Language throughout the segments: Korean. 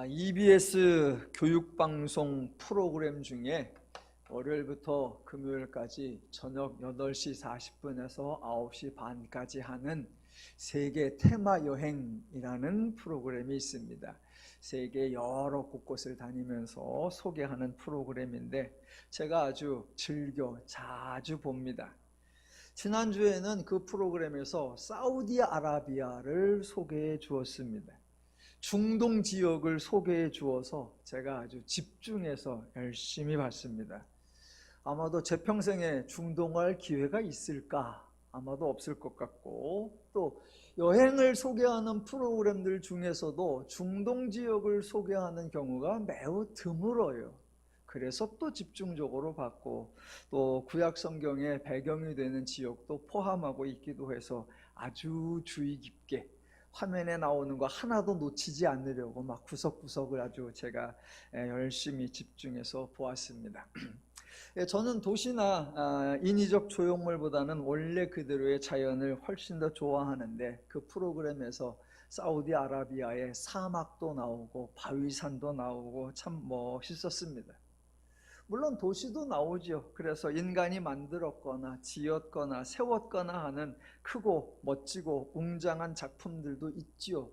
EBS 교육방송 프로그램 중에 월요일부터 금요일까지 저녁 8시 40분에서 9시 반까지 하는 세계 테마 여행이라는 프로그램이 있습니다. 세계 여러 곳곳을 다니면서 소개하는 프로그램인데 제가 아주 즐겨 자주 봅니다. 지난주에는 그 프로그램에서 사우디아라비아를 소개해 주었습니다. 중동 지역을 소개해 주어서 제가 아주 집중해서 열심히 봤습니다. 아마도 제 평생에 중동할 기회가 있을까? 아마도 없을 것 같고, 또 여행을 소개하는 프로그램들 중에서도 중동 지역을 소개하는 경우가 매우 드물어요. 그래서 또 집중적으로 봤고, 또 구약 성경의 배경이 되는 지역도 포함하고 있기도 해서 아주 주의 깊게 화면에 나오는 거 하나도 놓치지 않으려고 막 구석구석을 아주 제가 열심히 집중해서 보았습니다. 저는 도시나 인위적 조형물보다는 원래 그대로의 자연을 훨씬 더 좋아하는데, 그 프로그램에서 사우디아라비아의 사막도 나오고 바위산도 나오고 참 멋있었습니다. 물론 도시도 나오죠. 그래서 인간이 만들었거나 지었거나 세웠거나 하는 크고 멋지고 웅장한 작품들도 있지요.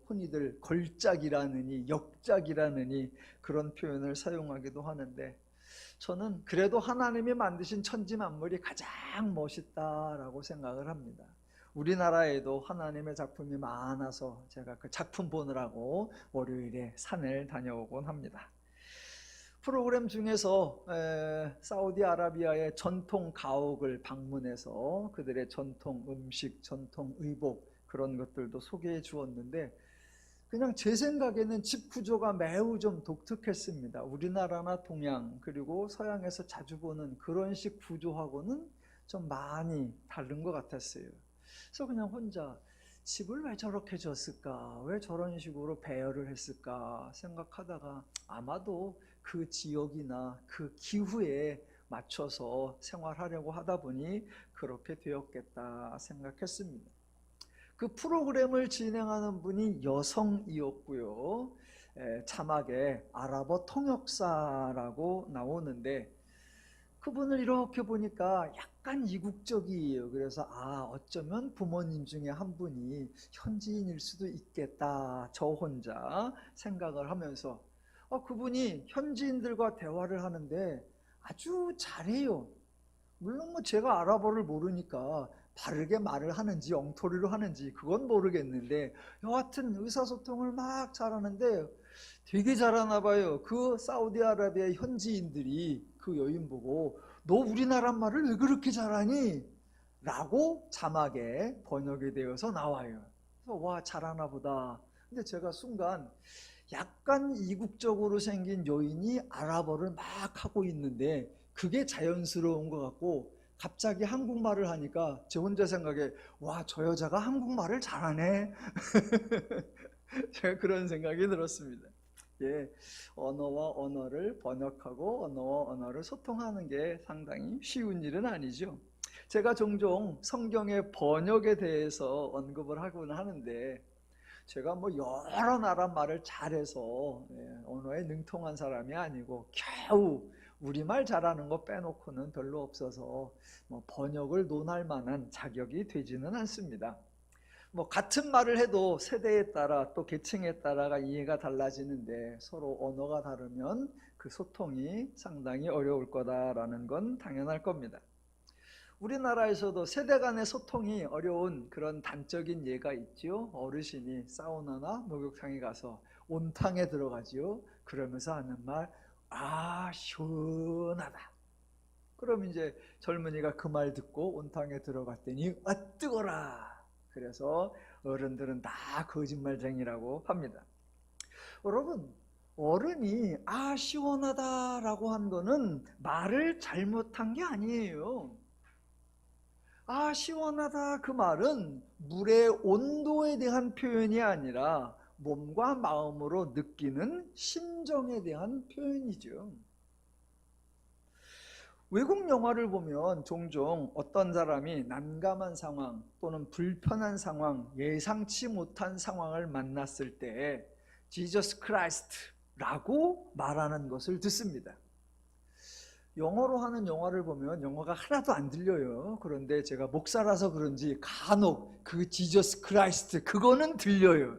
흔히들 걸작이라느니 역작이라느니 그런 표현을 사용하기도 하는데, 저는 그래도 하나님이 만드신 천지만물이 가장 멋있다라고 생각을 합니다. 우리나라에도 하나님의 작품이 많아서 제가 그 작품 보느라고 월요일에 산을 다녀오곤 합니다. 프로그램 중에서 사우디아라비아의 전통 가옥을 방문해서 그들의 전통 음식, 전통 의복 그런 것들도 소개해 주었는데, 그냥 제 생각에는 집 구조가 매우 좀 독특했습니다. 우리나라나 동양 그리고 서양에서 자주 보는 그런 식 구조하고는 좀 많이 다른 것 같았어요. 그래서 그냥 혼자 집을 왜 저렇게 졌을까? 왜 저런 식으로 배열을 했을까? 생각하다가 아마도 그 지역이나 그 기후에 맞춰서 생활하려고 하다 보니 그렇게 되었겠다 생각했습니다. 그 프로그램을 진행하는 분이 여성이었고요. 자막에 아랍어 통역사라고 나오는데, 그분을 이렇게 보니까 약간 이국적이에요. 그래서 어쩌면 부모님 중에 한 분이 현지인일 수도 있겠다, 저 혼자 생각을 하면서 그분이 현지인들과 대화를 하는데 아주 잘해요. 물론 제가 아랍어를 모르니까 바르게 말을 하는지 엉터리로 하는지 그건 모르겠는데, 여하튼 의사소통을 막 잘하는데 되게 잘하나 봐요. 그 사우디아라비아 현지인들이 그 여인 보고 너 우리나라 말을 왜 그렇게 잘하니? 라고 자막에 번역이 되어서 나와요. 그래서 와, 잘하나 보다. 근데 제가 순간 약간 이국적으로 생긴 여인이 아랍어를 막 하고 있는데 그게 자연스러운 것 같고, 갑자기 한국말을 하니까 제 혼자 생각에 와, 저 여자가 한국말을 잘하네. 제가 그런 생각이 들었습니다. 언어와 언어를 번역하고 언어와 언어를 소통하는 게 상당히 쉬운 일은 아니죠. 제가 종종 성경의 번역에 대해서 언급을 하곤 하는데, 제가 여러 나라 말을 잘해서 언어에 능통한 사람이 아니고 겨우 우리말 잘하는 거 빼놓고는 별로 없어서 번역을 논할 만한 자격이 되지는 않습니다. 같은 말을 해도 세대에 따라 또 계층에 따라가 이해가 달라지는데, 서로 언어가 다르면 그 소통이 상당히 어려울 거다라는 건 당연할 겁니다. 우리나라에서도 세대 간의 소통이 어려운 그런 단적인 예가 있죠. 어르신이 사우나나 목욕탕에 가서 온탕에 들어가지요. 그러면서 하는 말, 시원하다. 그럼 이제 젊은이가 그 말 듣고 온탕에 들어갔더니 뜨거라. 그래서 어른들은 다 거짓말쟁이라고 합니다. 여러분, 어른이 시원하다라고 한 거는 말을 잘못한 게 아니에요. 시원하다 그 말은 물의 온도에 대한 표현이 아니라 몸과 마음으로 느끼는 심정에 대한 표현이죠. 외국 영화를 보면 종종 어떤 사람이 난감한 상황 또는 불편한 상황, 예상치 못한 상황을 만났을 때 Jesus Christ라고 말하는 것을 듣습니다. 영어로 하는 영화를 보면 영어가 하나도 안 들려요. 그런데 제가 목사라서 그런지 간혹 그 지저스 크라이스트 그거는 들려요.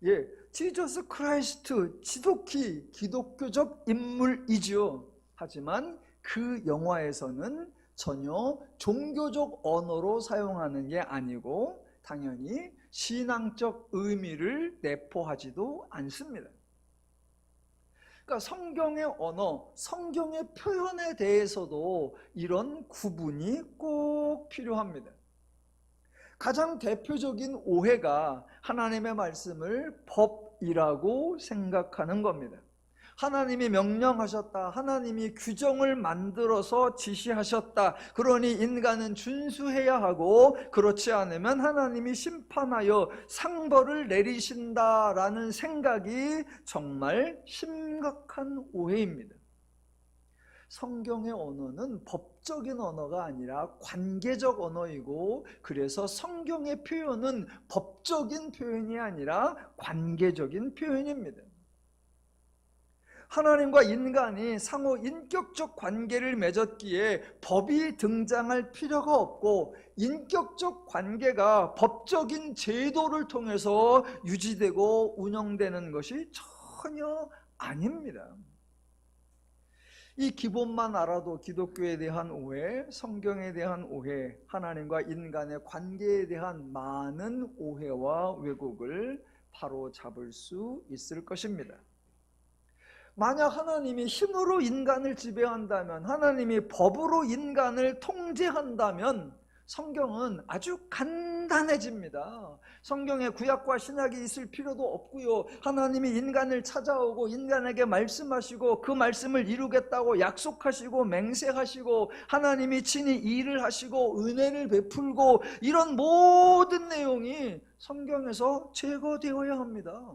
예, 지저스 크라이스트 지독히 기독교적 인물이죠. 하지만 그 영화에서는 전혀 종교적 언어로 사용하는 게 아니고 당연히 신앙적 의미를 내포하지도 않습니다. 그러니까 성경의 언어, 성경의 표현에 대해서도 이런 구분이 꼭 필요합니다. 가장 대표적인 오해가 하나님의 말씀을 법이라고 생각하는 겁니다. 하나님이 명령하셨다, 하나님이 규정을 만들어서 지시하셨다, 그러니 인간은 준수해야 하고 그렇지 않으면 하나님이 심판하여 상벌을 내리신다라는 생각이 정말 심각한 오해입니다. 성경의 언어는 법적인 언어가 아니라 관계적 언어이고, 그래서 성경의 표현은 법적인 표현이 아니라 관계적인 표현입니다. 하나님과 인간이 상호 인격적 관계를 맺었기에 법이 등장할 필요가 없고, 인격적 관계가 법적인 제도를 통해서 유지되고 운영되는 것이 전혀 아닙니다. 이 기본만 알아도 기독교에 대한 오해, 성경에 대한 오해, 하나님과 인간의 관계에 대한 많은 오해와 왜곡을 바로 잡을 수 있을 것입니다. 만약 하나님이 힘으로 인간을 지배한다면, 하나님이 법으로 인간을 통제한다면 성경은 아주 간단해집니다. 성경에 구약과 신약이 있을 필요도 없고요, 하나님이 인간을 찾아오고 인간에게 말씀하시고 그 말씀을 이루겠다고 약속하시고 맹세하시고 하나님이 친히 일을 하시고 은혜를 베풀고 이런 모든 내용이 성경에서 제거되어야 합니다.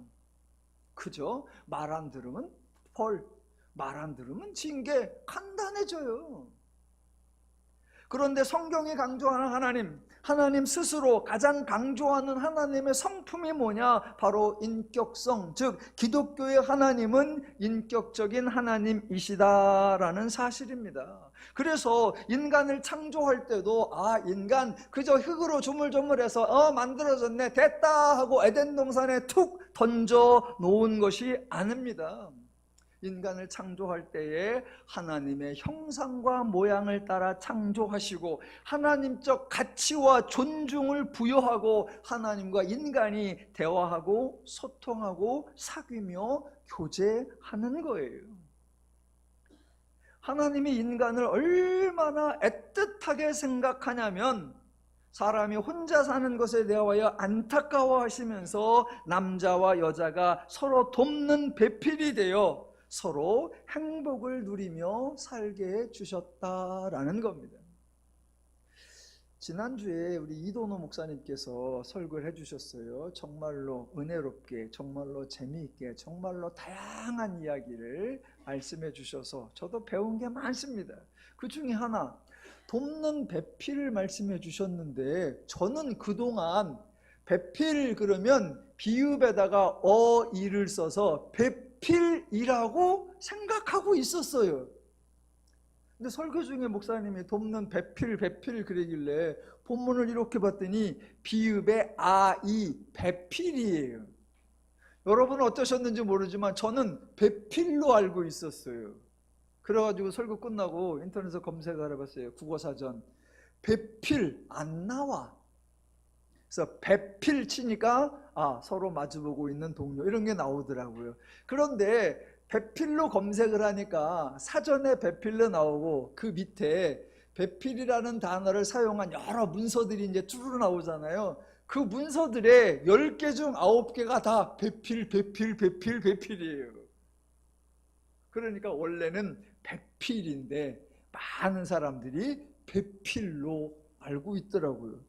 그죠? 말 안 들으면 벌, 말 안 들으면 징계, 간단해져요. 그런데 성경이 강조하는 하나님 스스로 가장 강조하는 하나님의 성품이 뭐냐? 바로 인격성, 즉 기독교의 하나님은 인격적인 하나님이시다라는 사실입니다. 그래서 인간을 창조할 때도 인간 그저 흙으로 조물조물해서 만들어졌네, 됐다 하고 에덴 동산에 툭 던져 놓은 것이 아닙니다. 인간을 창조할 때에 하나님의 형상과 모양을 따라 창조하시고 하나님적 가치와 존중을 부여하고 하나님과 인간이 대화하고 소통하고 사귀며 교제하는 거예요. 하나님이 인간을 얼마나 애틋하게 생각하냐면, 사람이 혼자 사는 것에 대하여 안타까워하시면서 남자와 여자가 서로 돕는 배필이 되어 서로 행복을 누리며 살게 해주셨다라는 겁니다. 지난주에 우리 이도노 목사님께서 설교를 해주셨어요. 정말로 은혜롭게, 정말로 재미있게, 정말로 다양한 이야기를 말씀해 주셔서 저도 배운 게 많습니다. 그 중에 하나, 돕는 배필을 말씀해 주셨는데, 저는 그동안 배필 그러면 비읍에다가 어이를 써서 배필이라고 생각하고 있었어요. 근데 설교 중에 목사님이 돕는 배필 그러길래 본문을 이렇게 봤더니 비읍에 아이, 배필이에요. 여러분은 어떠셨는지 모르지만 저는 배필로 알고 있었어요. 그래가지고 설교 끝나고 인터넷에서 검색을 해봤어요. 국어사전. 배필 안 나와. 그래서 배필 치니까 서로 마주보고 있는 동료 이런 게 나오더라고요. 그런데 배필로 검색을 하니까 사전에 배필로 나오고 그 밑에 배필이라는 단어를 사용한 여러 문서들이 이제 쭈르르 나오잖아요. 그 문서들의 10개 중 9개가 다 배필이에요. 그러니까 원래는 배필인데 많은 사람들이 배필로 알고 있더라고요.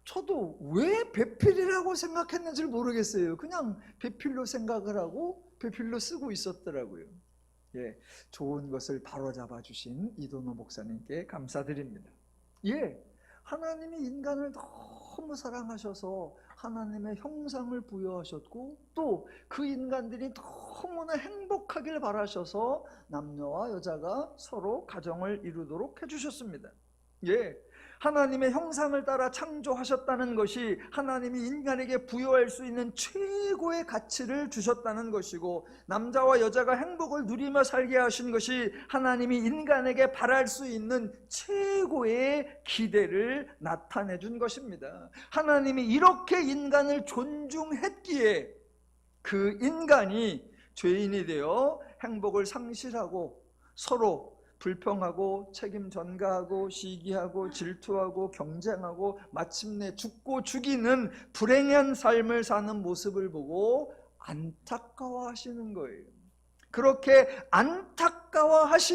저도 왜 배필이라고 생각했는지 모르겠어요. 그냥 배필로 생각을 하고 배필로 쓰고 있었더라고요. 예, 좋은 것을 바로잡아 주신 이도노 목사님께 감사드립니다. 예, 하나님이 인간을 너무 사랑하셔서 하나님의 형상을 부여하셨고 또 그 인간들이 너무나 행복하길 바라셔서 남녀와 여자가 서로 가정을 이루도록 해주셨습니다. 예, 하나님의 형상을 따라 창조하셨다는 것이 하나님이 인간에게 부여할 수 있는 최고의 가치를 주셨다는 것이고, 남자와 여자가 행복을 누리며 살게 하신 것이 하나님이 인간에게 바랄 수 있는 최고의 기대를 나타내 준 것입니다. 하나님이 이렇게 인간을 존중했기에 그 인간이 죄인이 되어 행복을 상실하고 서로 불평하고 책임 전가하고 시기하고 질투하고 경쟁하고 마침내 죽고 죽이는 불행한 삶을 사는 모습을 보고 안타까워하시는 거예요. 그렇게 안타까워하시기에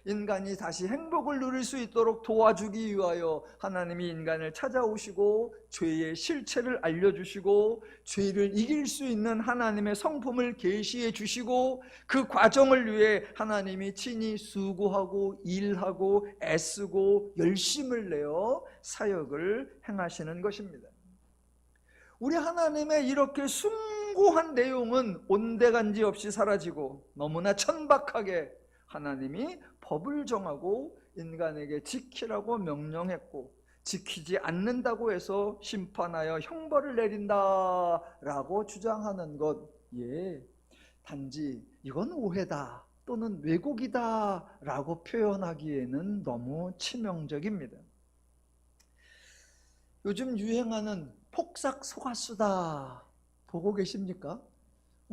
인간이 다시 행복을 누릴 수 있도록 도와주기 위하여 하나님이 인간을 찾아오시고 죄의 실체를 알려주시고 죄를 이길 수 있는 하나님의 성품을 계시해 주시고 그 과정을 위해 하나님이 친히 수고하고 일하고 애쓰고 열심을 내어 사역을 행하시는 것입니다. 우리 하나님의 이렇게 숭고한 내용은 온데간지 없이 사라지고 너무나 천박하게 하나님이 법을 정하고 인간에게 지키라고 명령했고 지키지 않는다고 해서 심판하여 형벌을 내린다라고 주장하는 것, 예, 단지 이건 오해다 또는 왜곡이다라고 표현하기에는 너무 치명적입니다. 요즘 유행하는 폭삭 속았수다 보고 계십니까?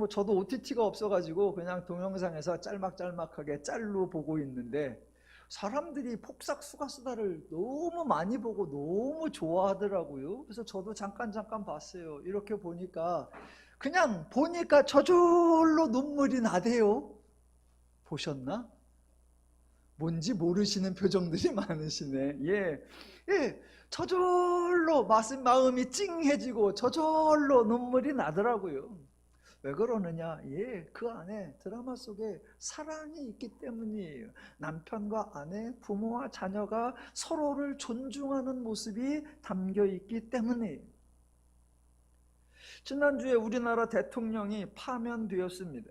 저도 OTT가 없어가지고 그냥 동영상에서 짤막짤막하게 짤로 보고 있는데 사람들이 폭삭 속았수다를 너무 많이 보고 너무 좋아하더라고요. 그래서 저도 잠깐 봤어요. 이렇게 보니까 그냥 보니까 저절로 눈물이 나대요. 보셨나? 뭔지 모르시는 표정들이 많으시네. 예, 저절로 마음이 찡해지고 저절로 눈물이 나더라고요. 왜 그러느냐? 예, 그 안에 드라마 속에 사랑이 있기 때문이에요. 남편과 아내, 부모와 자녀가 서로를 존중하는 모습이 담겨 있기 때문이에요. 지난주에 우리나라 대통령이 파면되었습니다.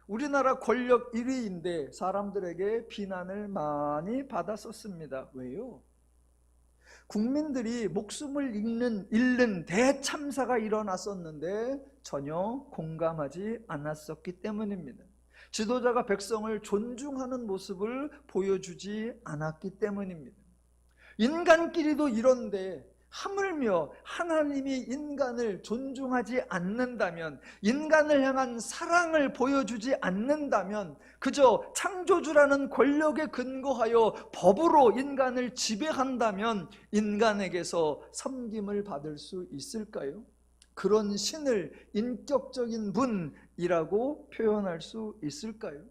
우리나라 권력 1위인데 사람들에게 비난을 많이 받았었습니다. 왜요? 국민들이 목숨을 잃는 대참사가 일어났었는데 전혀 공감하지 않았었기 때문입니다. 지도자가 백성을 존중하는 모습을 보여주지 않았기 때문입니다. 인간끼리도 이런데 하물며 하나님이 인간을 존중하지 않는다면, 인간을 향한 사랑을 보여주지 않는다면, 그저 창조주라는 권력에 근거하여 법으로 인간을 지배한다면 인간에게서 섬김을 받을 수 있을까요? 그런 신을 인격적인 분이라고 표현할 수 있을까요?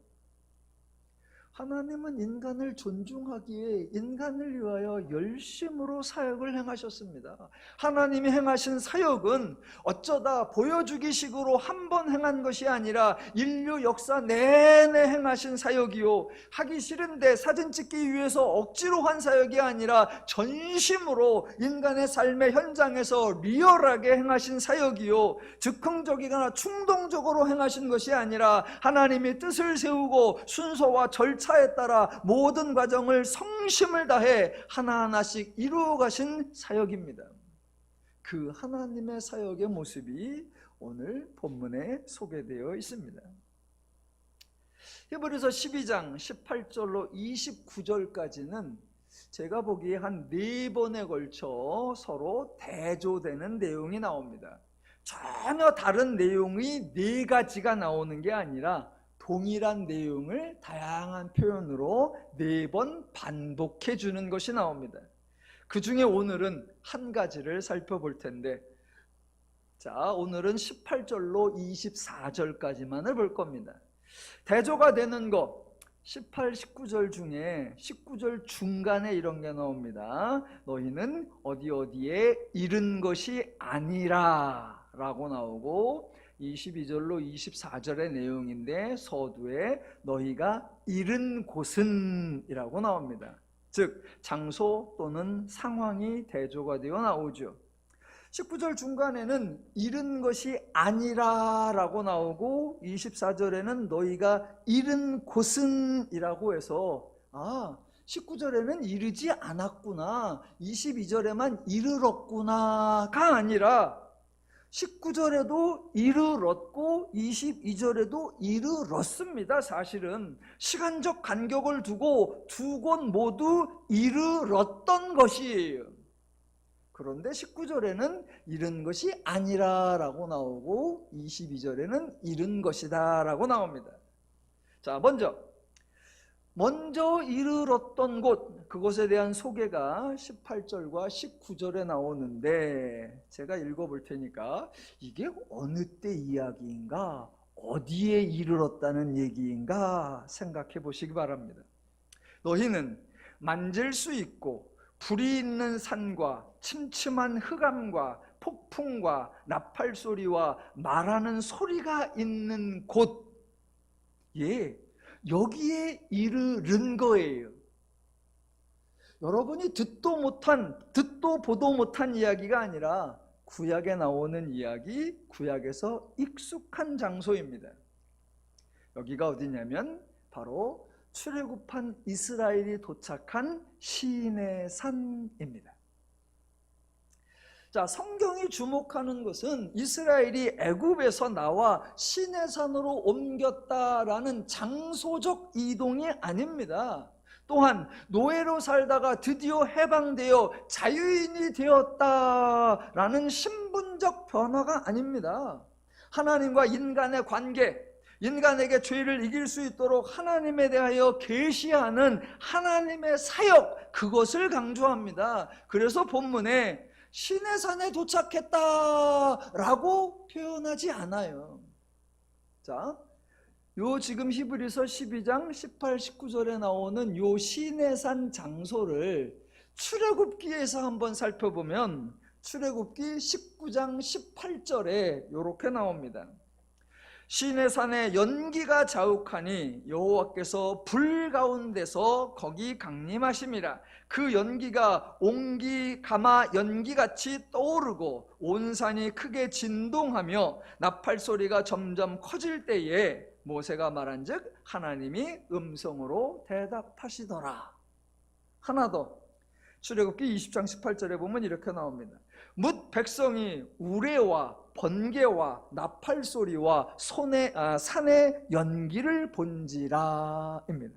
하나님은 인간을 존중하기에 인간을 위하여 열심으로 사역을 행하셨습니다. 하나님이 행하신 사역은 어쩌다 보여주기식으로 한 번 행한 것이 아니라 인류 역사 내내 행하신 사역이요, 하기 싫은데 사진 찍기 위해서 억지로 한 사역이 아니라 전심으로 인간의 삶의 현장에서 리얼하게 행하신 사역이요, 즉흥적이거나 충동적으로 행하신 것이 아니라 하나님이 뜻을 세우고 순서와 절차에 따라 모든 과정을 성심을 다해 하나하나씩 이루어가신 사역입니다. 그 하나님의 사역의 모습이 오늘 본문에 소개되어 있습니다. 히브리서 12장 18절로 29절까지는 제가 보기에 한 4번에 걸쳐 서로 대조되는 내용이 나옵니다. 전혀 다른 내용이 4가지가 나오는 게 아니라 동일한 내용을 다양한 표현으로 4번 반복해 주는 것이 나옵니다. 그 중에 오늘은 한 가지를 살펴볼 텐데, 자, 오늘은 18절로 24절까지만을 볼 겁니다. 대조가 되는 것, 18, 19절 중에 19절 중간에 이런 게 나옵니다. 너희는 어디에 잃은 것이 아니라 라고 나오고, 22절로 24절의 내용인데 서두에 너희가 잃은 곳은 이라고 나옵니다. 즉 장소 또는 상황이 대조가 되어 나오죠. 19절 중간에는 잃은 것이 아니라 라고 나오고 24절에는 너희가 잃은 곳은 이라고 해서 19절에는 이르지 않았구나, 22절에만 이르렀구나가 아니라 19절에도 이르렀고 22절에도 이르렀습니다. 사실은 시간적 간격을 두고 두 곳 모두 이르렀던 것이에요. 그런데 19절에는 잃은 것이 아니라 라고 나오고 22절에는 잃은 것이다 라고 나옵니다. 자, 먼저 이르렀던 곳, 그것에 대한 소개가 18절과 19절에 나오는데 제가 읽어볼 테니까 이게 어느 때 이야기인가, 어디에 이르렀다는 얘기인가 생각해 보시기 바랍니다. 너희는 만질 수 있고 불이 있는 산과 침침한 흑암과 폭풍과 나팔 소리와 말하는 소리가 있는 곳, 여기에 이르른 거예요. 여러분이 듣도 보도 못한 이야기가 아니라 구약에 나오는 이야기, 구약에서 익숙한 장소입니다. 여기가 어디냐면 바로 출애굽한 이스라엘이 도착한 시내산입니다. 자, 성경이 주목하는 것은 이스라엘이 애굽에서 나와 시내산으로 옮겼다라는 장소적 이동이 아닙니다. 또한 노예로 살다가 드디어 해방되어 자유인이 되었다라는 신분적 변화가 아닙니다. 하나님과 인간의 관계, 인간에게 죄를 이길 수 있도록 하나님에 대하여 계시하는 하나님의 사역, 그것을 강조합니다. 그래서 본문에 시내산에 도착했다라고 표현하지 않아요. 자, 지금 히브리서 12장 18, 19절에 나오는 요 시내산 장소를 출애굽기에서 한번 살펴보면 출애굽기 19장 18절에 이렇게 나옵니다. 시내산에 연기가 자욱하니 여호와께서 불 가운데서 거기 강림하심이라. 그 연기가 옹기 가마 연기같이 떠오르고 온 산이 크게 진동하며 나팔 소리가 점점 커질 때에 모세가 말한즉 하나님이 음성으로 대답하시더라. 하나 더, 출애굽기 20장 18절에 보면 이렇게 나옵니다. 뭇 백성이 우레와 번개와 나팔 소리와 산의 연기를 본지라입니다.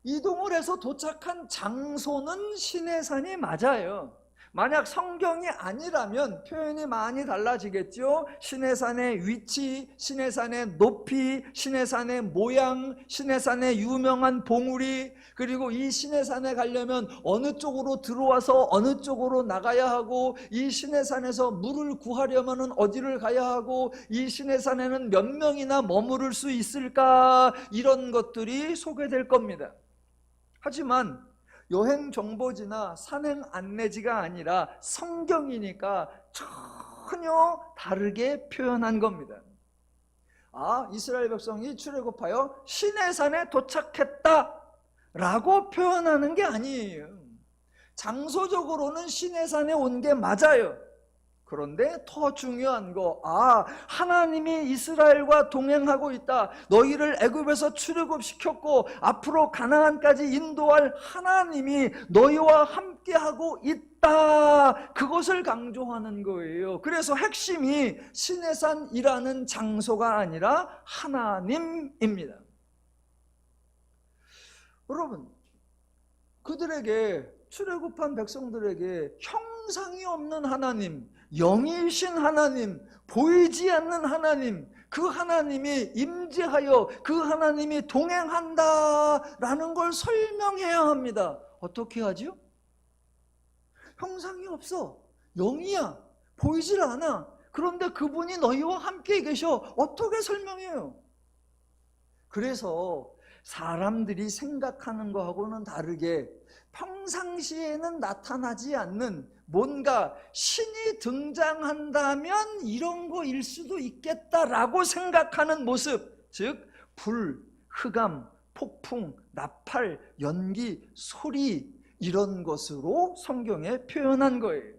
이동을 해서 도착한 장소는 시내산이 맞아요. 만약 성경이 아니라면 표현이 많이 달라지겠죠. 시내산의 위치, 시내산의 높이, 시내산의 모양, 시내산의 유명한 봉우리, 그리고 이 시내산에 가려면 어느 쪽으로 들어와서 어느 쪽으로 나가야 하고, 이 시내산에서 물을 구하려면 어디를 가야 하고, 이 시내산에는 몇 명이나 머무를 수 있을까, 이런 것들이 소개될 겁니다. 하지만 여행 정보지나 산행 안내지가 아니라 성경이니까 전혀 다르게 표현한 겁니다. 이스라엘 백성이 출애굽하여 시내산에 도착했다 라고 표현하는 게 아니에요. 장소적으로는 시내산에 온 게 맞아요. 그런데 더 중요한 거, 하나님이 이스라엘과 동행하고 있다. 너희를 애굽에서 출애굽시켰고 앞으로 가나안까지 인도할 하나님이 너희와 함께하고 있다. 그것을 강조하는 거예요. 그래서 핵심이 시내산이라는 장소가 아니라 하나님입니다. 여러분, 그들에게, 출애굽한 백성들에게 형상이 없는 하나님, 영이신 하나님, 보이지 않는 하나님, 그 하나님이 임재하여 그 하나님이 동행한다라는 걸 설명해야 합니다. 어떻게 하죠? 형상이 없어, 영이야, 보이질 않아. 그런데 그분이 너희와 함께 계셔. 어떻게 설명해요? 그래서 사람들이 생각하는 거하고는 다르게 평상시에는 나타나지 않는 뭔가 신이 등장한다면 이런 거일 수도 있겠다라고 생각하는 모습, 즉 불, 흑암, 폭풍, 나팔, 연기, 소리 이런 것으로 성경에 표현한 거예요.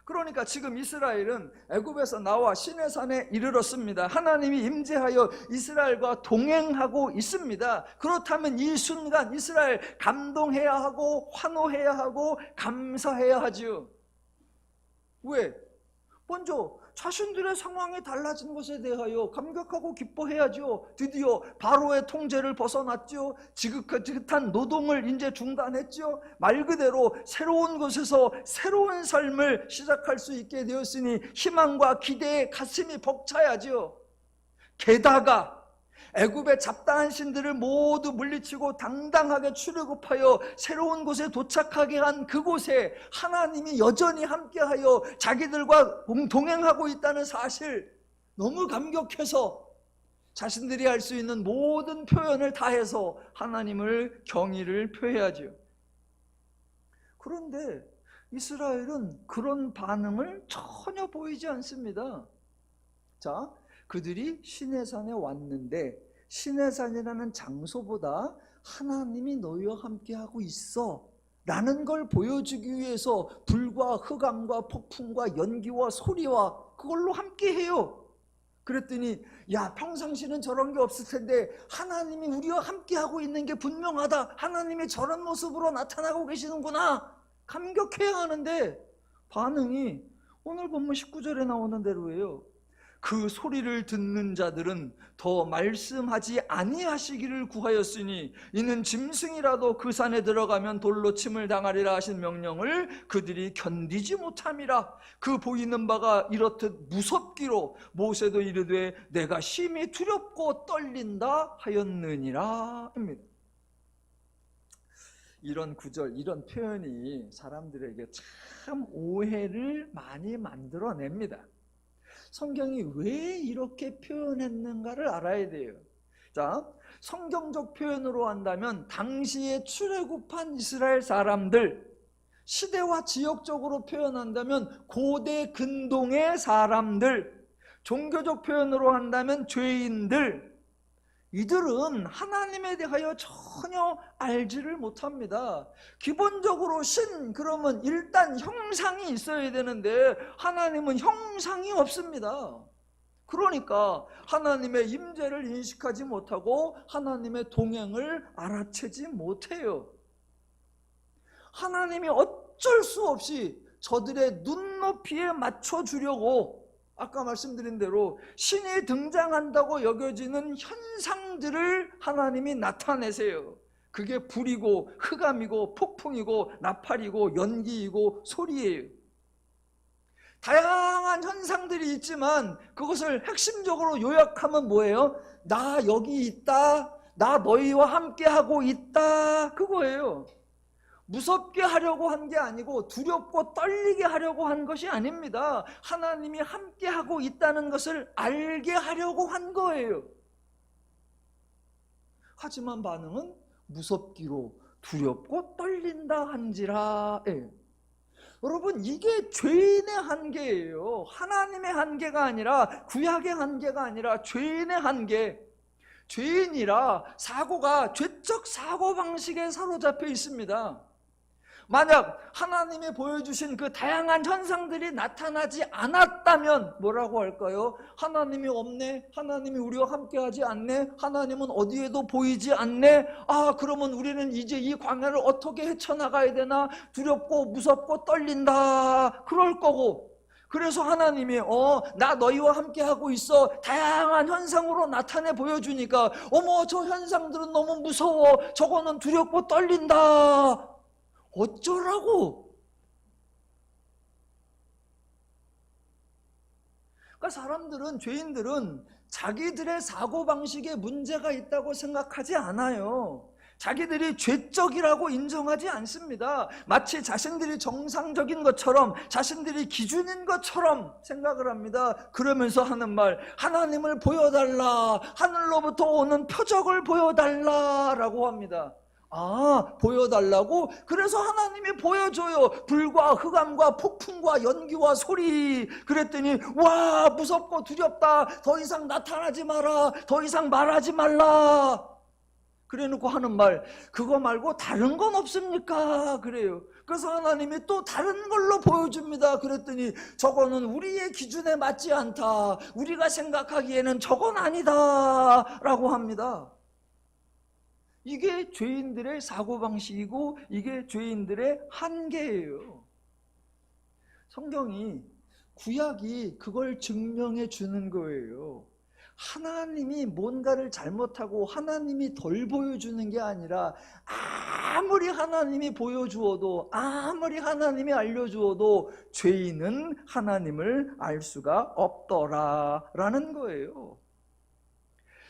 그러니까 지금 이스라엘은 애굽에서 나와 시내산에 이르렀습니다. 하나님이 임재하여 이스라엘과 동행하고 있습니다. 그렇다면 이 순간 이스라엘 감동해야 하고 환호해야 하고 감사해야 하지요. 왜? 먼저 자신들의 상황이 달라진 것에 대하여 감격하고 기뻐해야죠. 드디어 바로의 통제를 벗어났죠. 지긋한 노동을 이제 중단했죠. 말 그대로 새로운 곳에서 새로운 삶을 시작할 수 있게 되었으니 희망과 기대에 가슴이 벅차야죠. 게다가 애굽의 잡다한 신들을 모두 물리치고 당당하게 출애굽하여 새로운 곳에 도착하게 한 그곳에 하나님이 여전히 함께하여 자기들과 동행하고 있다는 사실, 너무 감격해서 자신들이 할 수 있는 모든 표현을 다해서 하나님을 경의를 표해야죠. 그런데 이스라엘은 그런 반응을 전혀 보이지 않습니다. 자, 그들이 시내산에 왔는데 시내산이라는 장소보다 하나님이 너희와 함께하고 있어 라는 걸 보여주기 위해서 불과 흑암과 폭풍과 연기와 소리와 그걸로 함께해요. 그랬더니 야, 평상시는 저런 게 없을 텐데 하나님이 우리와 함께하고 있는 게 분명하다. 하나님이 저런 모습으로 나타나고 계시는구나. 감격해야 하는데 반응이 오늘 본문 19절에 나오는 대로예요. 그 소리를 듣는 자들은 더 말씀하지 아니하시기를 구하였으니 이는 짐승이라도 그 산에 들어가면 돌로 침을 당하리라 하신 명령을 그들이 견디지 못함이라. 그 보이는 바가 이렇듯 무섭기로 모세도 이르되 내가 심히 두렵고 떨린다 하였느니라 입니다. 이런 구절, 이런 표현이 사람들에게 참 오해를 많이 만들어냅니다. 성경이 왜 이렇게 표현했는가를 알아야 돼요. 자, 성경적 표현으로 한다면 당시에 출애굽한 이스라엘 사람들, 시대와 지역적으로 표현한다면 고대 근동의 사람들, 종교적 표현으로 한다면 죄인들, 이들은 하나님에 대하여 전혀 알지를 못합니다. 기본적으로 신 그러면 일단 형상이 있어야 되는데 하나님은 형상이 없습니다. 그러니까 하나님의 임재를 인식하지 못하고 하나님의 동행을 알아채지 못해요. 하나님이 어쩔 수 없이 저들의 눈높이에 맞춰주려고 아까 말씀드린 대로 신이 등장한다고 여겨지는 현상들을 하나님이 나타내세요. 그게 불이고 흑암이고 폭풍이고 나팔이고 연기이고 소리예요. 다양한 현상들이 있지만 그것을 핵심적으로 요약하면 뭐예요? 나 여기 있다, 나 너희와 함께하고 있다, 그거예요. 무섭게 하려고 한 게 아니고 두렵고 떨리게 하려고 한 것이 아닙니다. 하나님이 함께하고 있다는 것을 알게 하려고 한 거예요. 하지만 반응은 무섭기로 두렵고 떨린다 한지라. 여러분, 이게 죄인의 한계예요. 하나님의 한계가 아니라, 구약의 한계가 아니라 죄인의 한계. 죄인이라 사고가 죄적 사고방식에 사로잡혀 있습니다. 만약 하나님이 보여주신 그 다양한 현상들이 나타나지 않았다면 뭐라고 할까요? 하나님이 없네? 하나님이 우리와 함께하지 않네? 하나님은 어디에도 보이지 않네? 아, 그러면 우리는 이제 이 광야를 어떻게 헤쳐나가야 되나? 두렵고 무섭고 떨린다, 그럴 거고. 그래서 하나님이 나 너희와 함께하고 있어 다양한 현상으로 나타내 보여주니까 어머, 저 현상들은 너무 무서워, 저거는 두렵고 떨린다, 어쩌라고? 그러니까 사람들은, 죄인들은 자기들의 사고방식에 문제가 있다고 생각하지 않아요. 자기들이 죄적이라고 인정하지 않습니다. 마치 자신들이 정상적인 것처럼, 자신들이 기준인 것처럼 생각을 합니다. 그러면서 하는 말, 하나님을 보여달라, 하늘로부터 오는 표적을 보여달라라고 합니다. 아, 보여달라고? 그래서 하나님이 보여줘요. 불과 흑암과 폭풍과 연기와 소리. 그랬더니 와, 무섭고 두렵다, 더 이상 나타나지 마라, 더 이상 말하지 말라. 그래놓고 하는 말, 그거 말고 다른 건 없습니까? 그래요. 그래서 하나님이 또 다른 걸로 보여줍니다. 그랬더니 저거는 우리의 기준에 맞지 않다. 우리가 생각하기에는 저건 아니다 라고 합니다. 이게 죄인들의 사고방식이고 이게 죄인들의 한계예요. 성경이, 구약이 그걸 증명해 주는 거예요. 하나님이 뭔가를 잘못하고 하나님이 덜 보여주는 게 아니라 아무리 하나님이 보여주어도 아무리 하나님이 알려주어도 죄인은 하나님을 알 수가 없더라라는 거예요.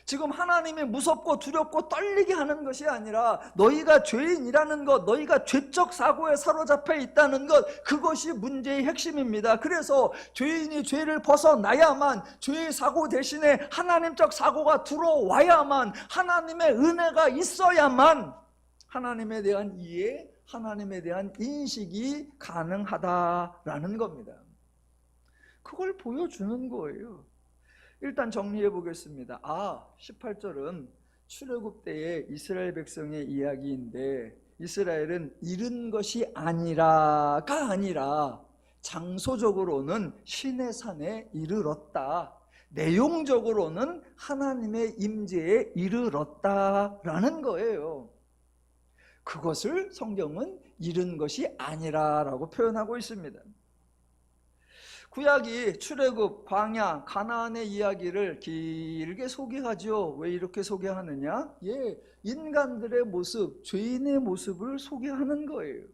지금 하나님이 무섭고 두렵고 떨리게 하는 것이 아니라 너희가 죄인이라는 것, 너희가 죄적 사고에 사로잡혀 있다는 것, 그것이 문제의 핵심입니다. 그래서 죄인이 죄를 벗어나야만, 죄의 사고 대신에 하나님적 사고가 들어와야만, 하나님의 은혜가 있어야만 하나님에 대한 이해, 하나님에 대한 인식이 가능하다라는 겁니다. 그걸 보여주는 거예요. 일단 정리해 보겠습니다. 18절은 출애굽 때의 이스라엘 백성의 이야기인데, 이스라엘은 잃은 것이 아니라가 아니라 장소적으로는 시내산에 이르렀다, 내용적으로는 하나님의 임재에 이르렀다라는 거예요. 그것을 성경은 잃은 것이 아니라라고 표현하고 있습니다. 구약이 출애굽, 광야, 가나안의 이야기를 길게 소개하죠. 왜 이렇게 소개하느냐? 인간들의 모습, 죄인의 모습을 소개하는 거예요.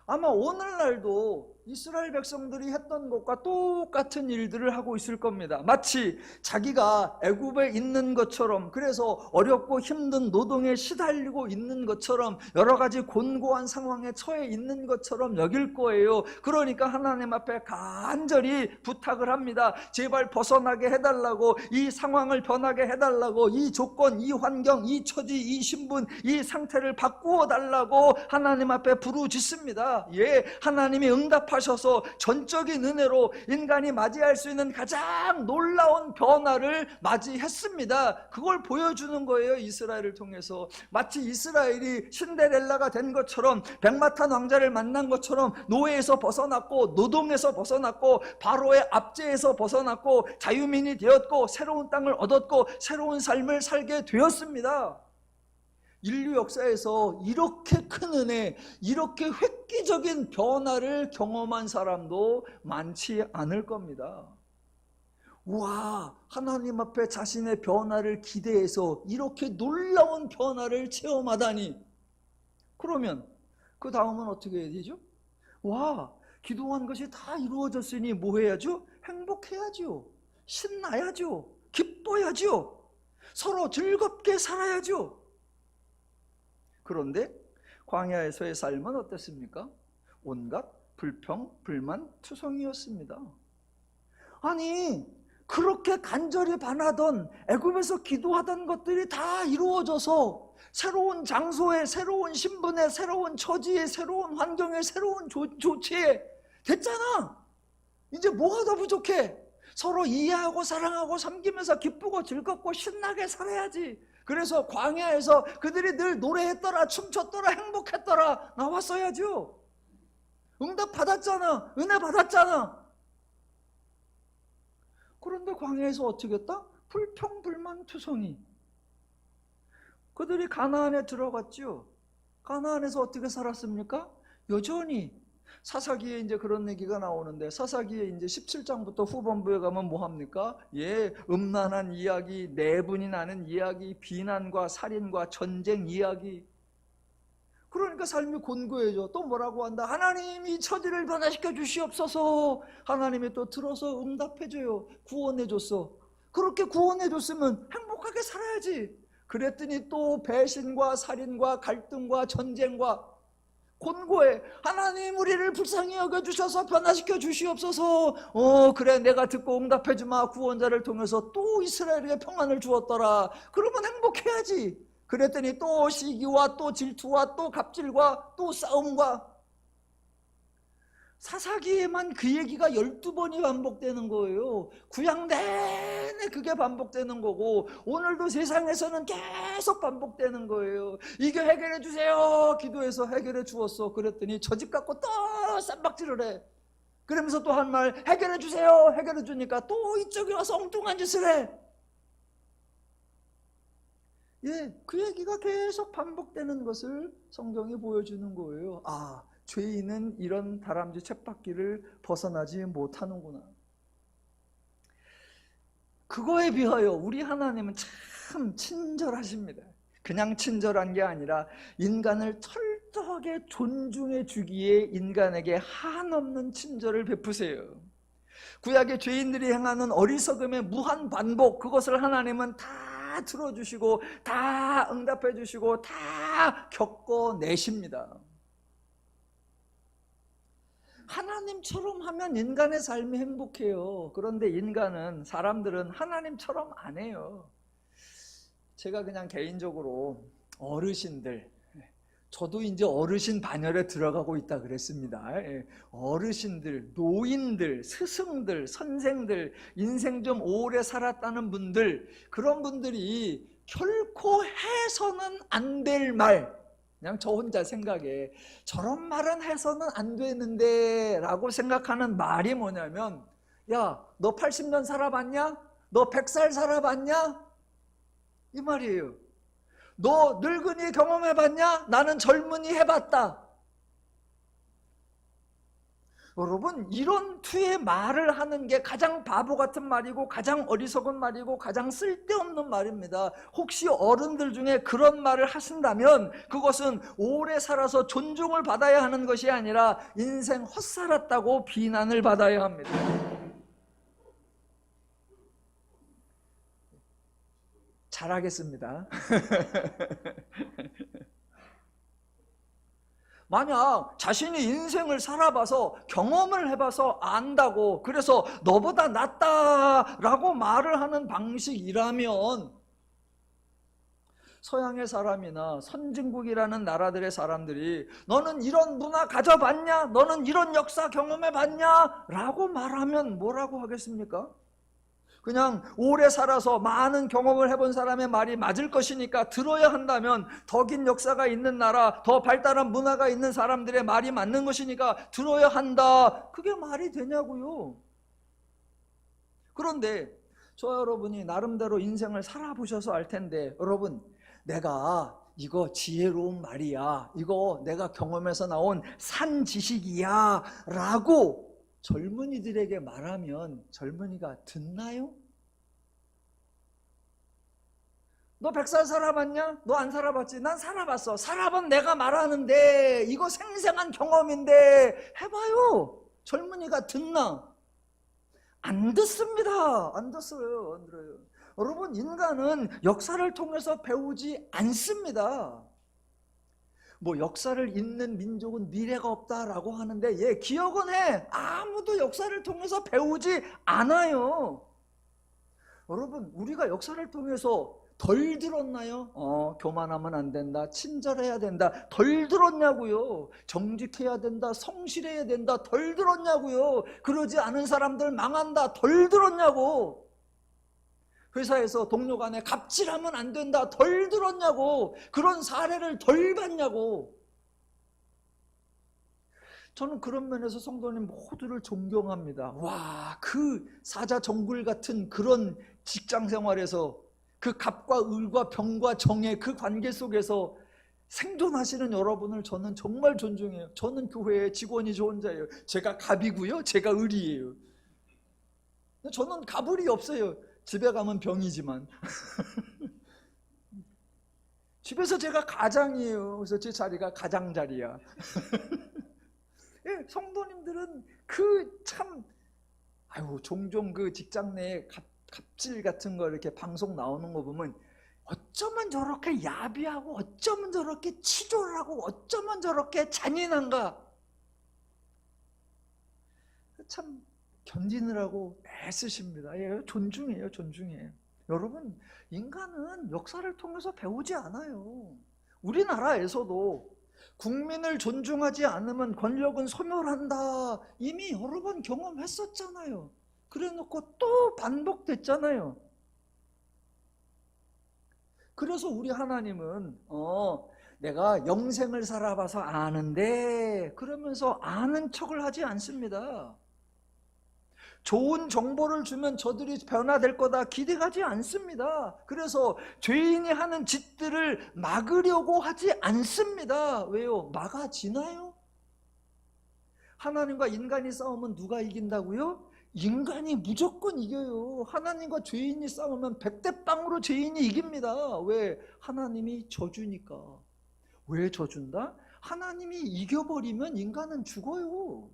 아마 오늘날도 이스라엘 백성들이 했던 것과 똑같은 일들을 하고 있을 겁니다. 마치 자기가 애굽에 있는 것처럼, 그래서 어렵고 힘든 노동에 시달리고 있는 것처럼, 여러 가지 곤고한 상황에 처해 있는 것처럼 여길 거예요. 그러니까 하나님 앞에 간절히 부탁을 합니다. 제발 벗어나게 해달라고, 이 상황을 변하게 해달라고, 이 조건, 이 환경, 이 처지, 이 신분, 이 상태를 바꾸어 달라고 하나님 앞에 부르짖습니다. 하나님이 응답하셔서 전적인 은혜로 인간이 맞이할 수 있는 가장 놀라운 변화를 맞이했습니다. 그걸 보여주는 거예요. 이스라엘을 통해서. 마치 이스라엘이 신데렐라가 된 것처럼, 백마탄 왕자를 만난 것처럼 노예에서 벗어났고, 노동에서 벗어났고, 바로의 압제에서 벗어났고, 자유민이 되었고, 새로운 땅을 얻었고, 새로운 삶을 살게 되었습니다. 인류 역사에서 이렇게 큰 은혜, 이렇게 획기적인 변화를 경험한 사람도 많지 않을 겁니다. 와, 하나님 앞에 자신의 변화를 기대해서 이렇게 놀라운 변화를 체험하다니. 그러면 그 다음은 어떻게 해야 되죠? 와, 기도한 것이 다 이루어졌으니 뭐 해야죠? 행복해야죠. 신나야죠. 기뻐야죠. 서로 즐겁게 살아야죠. 그런데 광야에서의 삶은 어땠습니까? 온갖 불평, 불만, 투성이었습니다. 아니, 그렇게 간절히 바라던, 애굽에서 기도하던 것들이 다 이루어져서 새로운 장소에, 새로운 신분에, 새로운 처지에, 새로운 환경에, 새로운 조치에 됐잖아. 이제 뭐가 더 부족해? 서로 이해하고 사랑하고 섬기면서 기쁘고 즐겁고 신나게 살아야지. 그래서 광야에서 그들이 늘 노래했더라, 춤췄더라, 행복했더라 나왔어야죠. 응답 받았잖아. 은혜 받았잖아. 그런데 광야에서 어떻게 했다? 불평불만투성이. 그들이 가나안에 들어갔죠. 가나안에서 어떻게 살았습니까? 여전히 사사기에 이제 그런 얘기가 나오는데, 사사기에 이제 17장부터 후반부에 가면 뭐 합니까? 음란한 이야기, 내분이 나는 이야기, 비난과 살인과 전쟁 이야기. 그러니까 삶이 곤고해져. 또 뭐라고 한다? 하나님이 처지를 변화시켜 주시옵소서. 하나님이 또 들어서 응답해줘요. 구원해줬어. 그렇게 구원해줬으면 행복하게 살아야지. 그랬더니 또 배신과 살인과 갈등과 전쟁과 곤고해. 하나님 우리를 불쌍히 여겨주셔서 변화시켜 주시옵소서. 그래, 내가 듣고 응답해주마. 구원자를 통해서 또 이스라엘에게 평안을 주었더라. 그러면 행복해야지. 그랬더니 또 시기와 또 질투와 또 갑질과 또 싸움과. 사사기에만 그 얘기가 12번이 반복되는 거예요. 구약 내내 그게 반복되는 거고 오늘도 세상에서는 계속 반복되는 거예요. 이거 해결해 주세요. 기도해서 해결해 주었어. 그랬더니 저 집 갖고 또 쌈박질을 해. 그러면서 또 한 말 해결해 주세요. 해결해 주니까 또 이쪽에 와서 엉뚱한 짓을 해. 예, 그 얘기가 계속 반복되는 것을 성경이 보여주는 거예요. 아, 죄인은 이런 다람쥐 쳇바퀴를 벗어나지 못하는구나. 그거에 비하여 우리 하나님은 참 친절하십니다. 그냥 친절한 게 아니라 인간을 철저하게 존중해 주기에 인간에게 한없는 친절을 베푸세요. 구약의 죄인들이 행하는 어리석음의 무한 반복, 그것을 하나님은 다 들어주시고 다 응답해 주시고 다 겪어내십니다. 하나님처럼 하면 인간의 삶이 행복해요. 그런데 사람들은 하나님처럼 안 해요. 제가 그냥 개인적으로 어르신들, 저도 이제 어르신 반열에 들어가고 있다 그랬습니다. 어르신들, 노인들, 스승들, 선생들, 인생 좀 오래 살았다는 분들, 그런 분들이 결코 해서는 안 될 말, 그냥 저 혼자 생각에 저런 말은 해서는 안 되는데 라고 생각하는 말이 뭐냐면, 야, 너 80년 살아봤냐? 너 100살 살아봤냐? 이 말이에요. 너 늙은이 경험해봤냐? 나는 젊은이 해봤다. 여러분, 이런 투의 말을 하는 게 가장 바보 같은 말이고 가장 어리석은 말이고 가장 쓸데없는 말입니다. 혹시 어른들 중에 그런 말을 하신다면 그것은 오래 살아서 존중을 받아야 하는 것이 아니라 인생 헛살았다고 비난을 받아야 합니다. 잘하겠습니다. 만약 자신이 인생을 살아봐서 경험을 해봐서 안다고, 그래서 너보다 낫다라고 말을 하는 방식이라면 서양의 사람이나 선진국이라는 나라들의 사람들이 너는 이런 문화 가져봤냐? 너는 이런 역사 경험해봤냐? 라고 말하면 뭐라고 하겠습니까? 그냥 오래 살아서 많은 경험을 해본 사람의 말이 맞을 것이니까 들어야 한다면, 더 긴 역사가 있는 나라, 더 발달한 문화가 있는 사람들의 말이 맞는 것이니까 들어야 한다. 그게 말이 되냐고요. 그런데 저와 여러분이 나름대로 인생을 살아보셔서 알 텐데, 여러분, 내가 이거 지혜로운 말이야, 이거 내가 경험해서 나온 산 지식이야 라고 젊은이들에게 말하면 젊은이가 듣나요? 너 100살 살아봤냐? 너 안 살아봤지? 난 살아봤어. 살아본 내가 말하는데 이거 생생한 경험인데 해봐요. 젊은이가 듣나? 안 듣습니다. 안 듣어요. 안 들어요. 여러분, 인간은 역사를 통해서 배우지 않습니다. 뭐 역사를 잊는 민족은 미래가 없다라고 하는데, 예, 기억은 해. 아무도 역사를 통해서 배우지 않아요. 여러분, 우리가 역사를 통해서 덜 들었나요? 교만하면 안 된다, 친절해야 된다, 덜 들었냐고요. 정직해야 된다, 성실해야 된다, 덜 들었냐고요. 그러지 않은 사람들 망한다, 덜 들었냐고. 회사에서 동료 간에 갑질하면 안 된다, 덜 들었냐고. 그런 사례를 덜 봤냐고. 저는 그런 면에서 성도님 모두를 존경합니다. 와, 그 사자정글 같은 그런 직장 생활에서 그 갑과 을과 병과 정의 그 관계 속에서 생존하시는 여러분을 저는 정말 존중해요. 저는 교회의 직원이 저 혼자예요. 제가 갑이고요, 제가 을이에요. 저는 갑을이 없어요. 집에 가면 병이지만 집에서 제가 가장이에요. 그래서 제 자리가 가장자리야. 예, 성도님들은 종종 그 직장 내에 갑질 같은 거 이렇게 방송 나오는 거 보면 어쩌면 저렇게 야비하고 어쩌면 저렇게 치졸하고 어쩌면 저렇게 잔인한가. 참 견디느라고 애쓰십니다. 예, 존중해요. 여러분, 인간은 역사를 통해서 배우지 않아요. 우리나라에서도 국민을 존중하지 않으면 권력은 소멸한다. 이미 여러 번 경험했었잖아요. 그래놓고 또 반복됐잖아요. 그래서 우리 하나님은 내가 영생을 살아봐서 아는데 그러면서 아는 척을 하지 않습니다. 좋은 정보를 주면 저들이 변화될 거다 기대하지 않습니다. 그래서 죄인이 하는 짓들을 막으려고 하지 않습니다. 왜요? 막아지나요? 하나님과 인간이 싸우면 누가 이긴다고요? 인간이 무조건 이겨요. 하나님과 죄인이 싸우면 100대 0으로 죄인이 이깁니다. 왜? 하나님이 져주니까. 왜 져준다? 하나님이 이겨버리면 인간은 죽어요.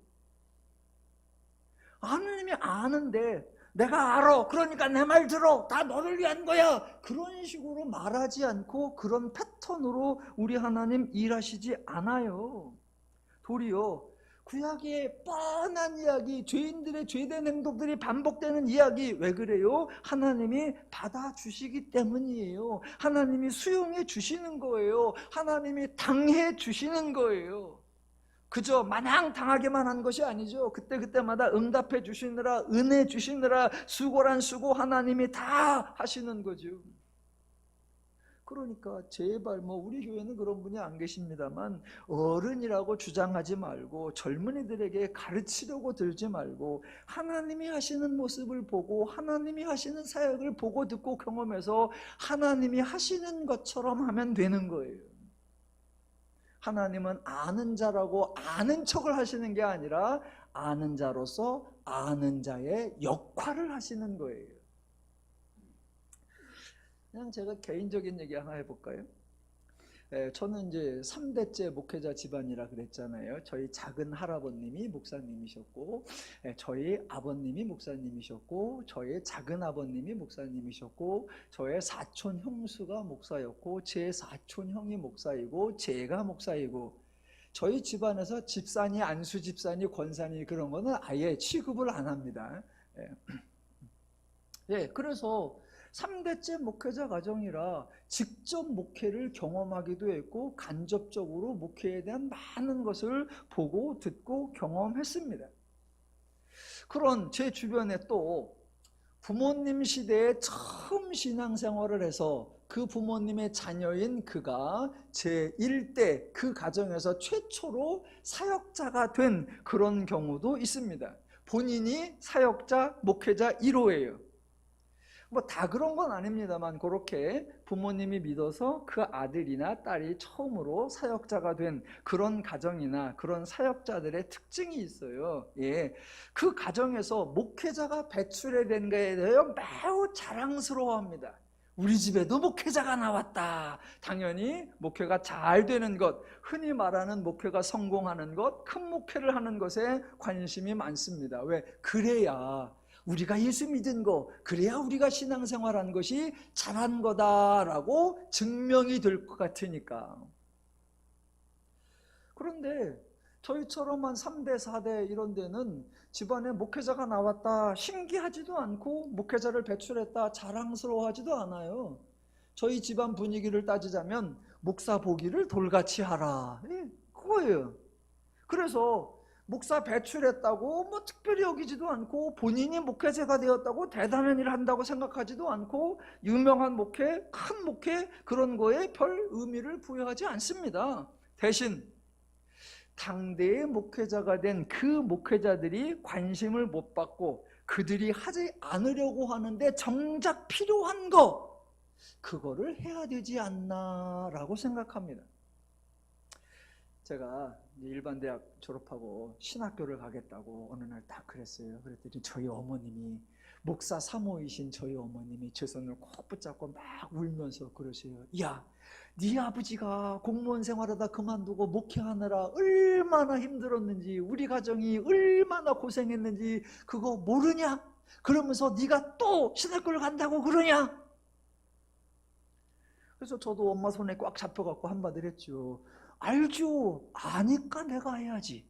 하나님이 아는데 내가 알아. 그러니까 내 말 들어. 다 너를 위한 거야. 그런 식으로 말하지 않고 그런 패턴으로 우리 하나님 일하시지 않아요. 도리어 구약의 뻔한 이야기, 죄인들의 죄된 행동들이 반복되는 이야기, 왜 그래요? 하나님이 받아주시기 때문이에요. 하나님이 수용해 주시는 거예요. 하나님이 당해 주시는 거예요. 그저 마냥 당하게만 한 것이 아니죠. 그때마다 응답해 주시느라, 은혜 주시느라 수고란 수고 하나님이 다 하시는 거죠. 그러니까 제발 우리 교회는 그런 분이 안 계십니다만 어른이라고 주장하지 말고 젊은이들에게 가르치려고 들지 말고 하나님이 하시는 모습을 보고 하나님이 하시는 사역을 보고 듣고 경험해서 하나님이 하시는 것처럼 하면 되는 거예요. 하나님은 아는 자라고 아는 척을 하시는 게 아니라 아는 자로서 아는 자의 역할을 하시는 거예요. 그냥 제가 개인적인 얘기 하나 해볼까요? 저는 이제 3대째 목회자 집안이라 그랬잖아요. 저희 작은 할아버님이 목사님이셨고, 저희 아버님이 목사님이셨고, 저희 작은 아버님이 목사님이셨고, 저의 사촌 형수가 목사였고, 제 사촌 형이 목사이고, 제가 목사이고, 저희 집안에서 집사니 안수 집사니 권사니 그런 거는 아예 취급을 안 합니다. 그래서 3대째 목회자 가정이라 직접 목회를 경험하기도 했고 간접적으로 목회에 대한 많은 것을 보고 듣고 경험했습니다. 그런 제 주변에 또 부모님 시대에 처음 신앙생활을 해서 그 부모님의 자녀인 그가 제1대 그 가정에서 최초로 사역자가 된 그런 경우도 있습니다. 본인이 사역자, 목회자 1호예요. 다 그런 건 아닙니다만 그렇게 부모님이 믿어서 그 아들이나 딸이 처음으로 사역자가 된 그런 가정이나 그런 사역자들의 특징이 있어요. 그 가정에서 목회자가 배출해 된 거에 대하여 매우 자랑스러워합니다. 우리 집에도 목회자가 나왔다. 당연히 목회가 잘 되는 것, 흔히 말하는 목회가 성공하는 것, 큰 목회를 하는 것에 관심이 많습니다. 왜? 그래야 우리가 예수 믿은 거, 그래야 우리가 신앙생활한 것이 잘한 거다라고 증명이 될 것 같으니까. 그런데 저희처럼 한 3대, 4대 이런 데는 집안에 목회자가 나왔다 신기하지도 않고 목회자를 배출했다 자랑스러워하지도 않아요. 저희 집안 분위기를 따지자면 목사 보기를 돌같이 하라. 그거예요. 그래서 목사 배출했다고 특별히 여기지도 않고 본인이 목회자가 되었다고 대단한 일을 한다고 생각하지도 않고 유명한 목회, 큰 목회 그런 거에 별 의미를 부여하지 않습니다. 대신 당대의 목회자가 된 그 목회자들이 관심을 못 받고 그들이 하지 않으려고 하는데 정작 필요한 거 그거를 해야 되지 않나라고 생각합니다. 제가 일반대학 졸업하고 신학교를 가겠다고 어느 날 딱 그랬어요. 그랬더니 저희 어머님이 목사 사모이신 저희 어머님이 제 손을 꼭 붙잡고 막 울면서 그러세요. 야, 네 아버지가 공무원 생활하다 그만두고 목회하느라 얼마나 힘들었는지 우리 가정이 얼마나 고생했는지 그거 모르냐? 그러면서 네가 또 신학교를 간다고 그러냐? 그래서 저도 엄마 손에 꽉 잡혀갖고 한마디를 했죠. 알죠. 아니까 내가 해야지.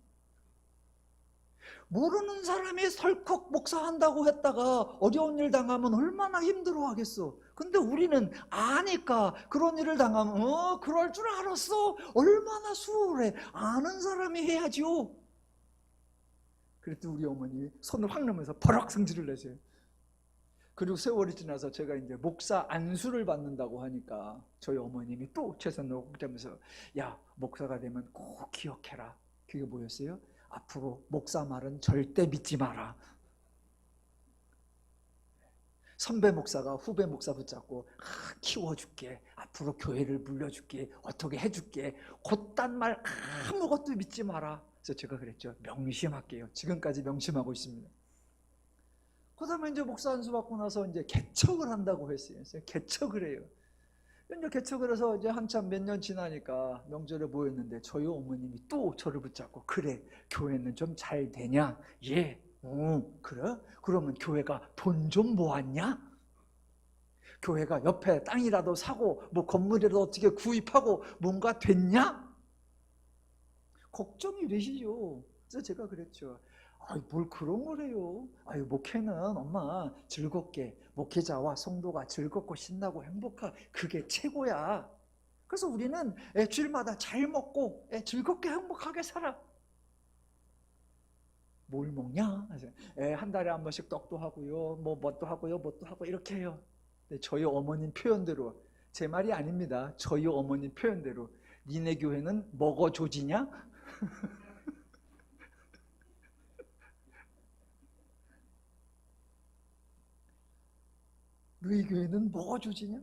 모르는 사람이 설컥 목사한다고 했다가 어려운 일 당하면 얼마나 힘들어 하겠어. 근데 우리는 아니까 그런 일을 당하면 그럴 줄 알았어. 얼마나 수월해. 아는 사람이 해야지요. 그랬더니 우리 어머니 손을 확 넘어서 버럭 성질을 내세요. 그리고 세월이 지나서 제가 이제 목사 안수를 받는다고 하니까 저희 어머님이 또 최선을 다하면서 야, 목사가 되면 꼭 기억해라. 그게 뭐였어요? 앞으로 목사 말은 절대 믿지 마라. 선배 목사가 후배 목사 붙잡고 키워줄게, 앞으로 교회를 물려줄게, 어떻게 해줄게, 그딴 말 아무것도 믿지 마라. 그래서 제가 그랬죠. 명심할게요. 지금까지 명심하고 있습니다. 그 다음에 이제 목사 안수 받고 나서 이제 개척을 한다고 했어요. 개척을 해요. 이제 개척을 해서 이제 한참 몇 년 지나니까 명절에 모였는데 저희 어머님이 또 저를 붙잡고 그래, 교회는 좀 잘 되냐? 예. 그래? 그러면 교회가 돈 좀 모았냐? 교회가 옆에 땅이라도 사고 뭐 건물이라도 어떻게 구입하고 뭔가 됐냐? 걱정이 되시죠. 그래서 제가 그랬죠. 뭘 그런 걸 해요. 목회는 엄마 즐겁게, 목회자와 성도가 즐겁고 신나고 행복하고 그게 최고야. 그래서 우리는 주일마다 잘 먹고 즐겁게 행복하게 살아. 뭘 먹냐? 한 달에 한 번씩 떡도 하고요, 뭣도 하고요, 뭣도 하고 이렇게 해요. 근데 저희 어머님 표현대로, 제 말이 아닙니다. 저희 어머님 표현대로 니네 교회는 먹어조지냐? 너희 교회는 먹어주지냐?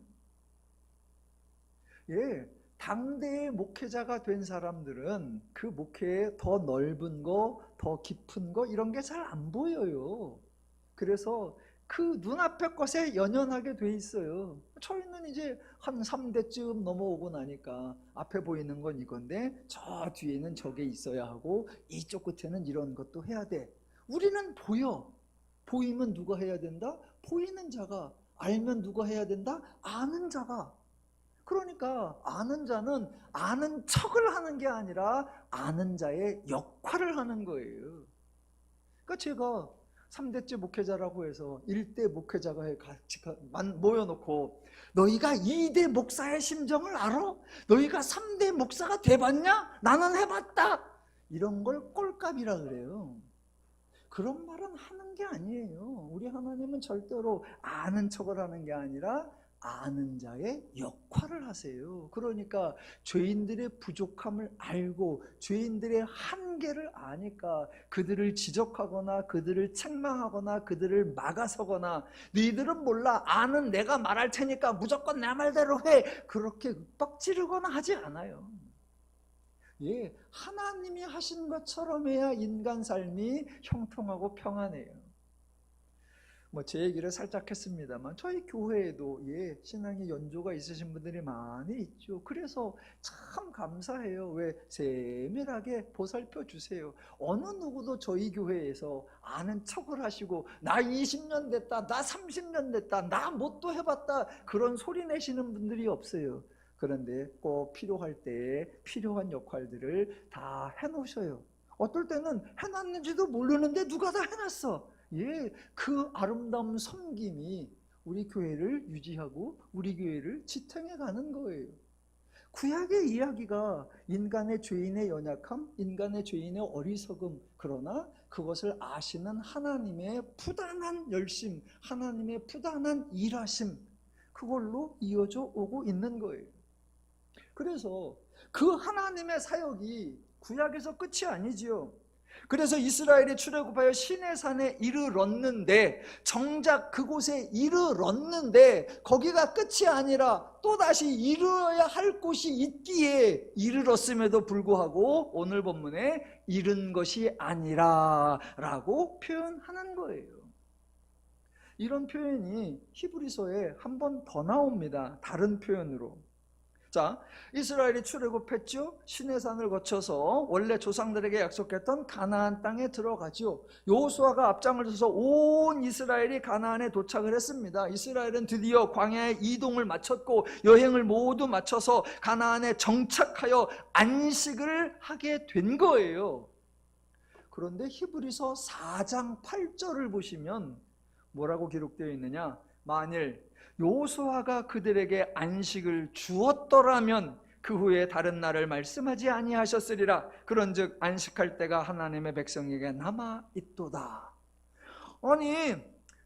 예, 당대의 목회자가 된 사람들은 그 목회에 더 넓은 거, 더 깊은 거 이런 게 잘 안 보여요. 그래서 그 눈앞의 것에 연연하게 돼 있어요. 저희는 이제 한 3대쯤 넘어오고 나니까 앞에 보이는 건 이건데 저 뒤에는 저게 있어야 하고 이쪽 끝에는 이런 것도 해야 돼. 우리는 보여. 보이면 누가 해야 된다? 보이는 자가. 알면 누가 해야 된다? 아는 자가. 그러니까 아는 자는 아는 척을 하는 게 아니라 아는 자의 역할을 하는 거예요. 그러니까 제가 3대째 목회자라고 해서 1대 목회자가 같이 모여놓고 너희가 2대 목사의 심정을 알아? 너희가 3대 목사가 돼봤냐? 나는 해봤다. 이런 걸 꼴값이라 그래요. 그런 말은 하는 게 아니에요. 우리 하나님은 절대로 아는 척을 하는 게 아니라 아는 자의 역할을 하세요. 그러니까 죄인들의 부족함을 알고 죄인들의 한계를 아니까 그들을 지적하거나 그들을 책망하거나 그들을 막아서거나 너희들은 몰라, 아는 내가 말할 테니까 무조건 내 말대로 해, 그렇게 윽박지르거나 하지 않아요. 예, 하나님이 하신 것처럼 해야 인간 삶이 형통하고 평안해요. 제 얘기를 살짝 했습니다만 저희 교회에도 신앙의 연조가 있으신 분들이 많이 있죠. 그래서 참 감사해요. 왜 세밀하게 보살펴 주세요. 어느 누구도 저희 교회에서 아는 척을 하시고 나 20년 됐다, 나 30년 됐다, 나 뭣도 해봤다 그런 소리 내시는 분들이 없어요. 그런데 꼭 필요할 때 필요한 역할들을 다 해놓으셔요. 어떨 때는 해놨는지도 모르는데 누가 다 해놨어. 그 아름다운 섬김이 우리 교회를 유지하고 우리 교회를 지탱해 가는 거예요. 구약의 이야기가 인간의 죄인의 연약함, 인간의 죄인의 어리석음, 그러나 그것을 아시는 하나님의 부단한 열심, 하나님의 부단한 일하심, 그걸로 이어져 오고 있는 거예요. 그래서 그 하나님의 사역이 구약에서 끝이 아니지요. 그래서 이스라엘이 출애굽하여 시내산에 이르렀는데, 정작 그곳에 이르렀는데 거기가 끝이 아니라 또다시 이르러야 할 곳이 있기에 이르렀음에도 불구하고 오늘 본문에 이른 것이 아니라 라고 표현하는 거예요. 이런 표현이 히브리서에 한 번 더 나옵니다. 다른 표현으로. 자, 이스라엘이 출애굽했죠. 시내산을 거쳐서 원래 조상들에게 약속했던 가나안 땅에 들어가죠. 여호수아가 앞장을 서서 온 이스라엘이 가나안에 도착을 했습니다. 이스라엘은 드디어 광야의 이동을 마쳤고 여행을 모두 마쳐서 가나안에 정착하여 안식을 하게 된 거예요. 그런데 히브리서 4장 8절을 보시면 뭐라고 기록되어 있느냐? 만일 여호수아가 그들에게 안식을 주었더라면 그 후에 다른 날을 말씀하지 아니하셨으리라. 그런즉 안식할 때가 하나님의 백성에게 남아 있도다. 아니,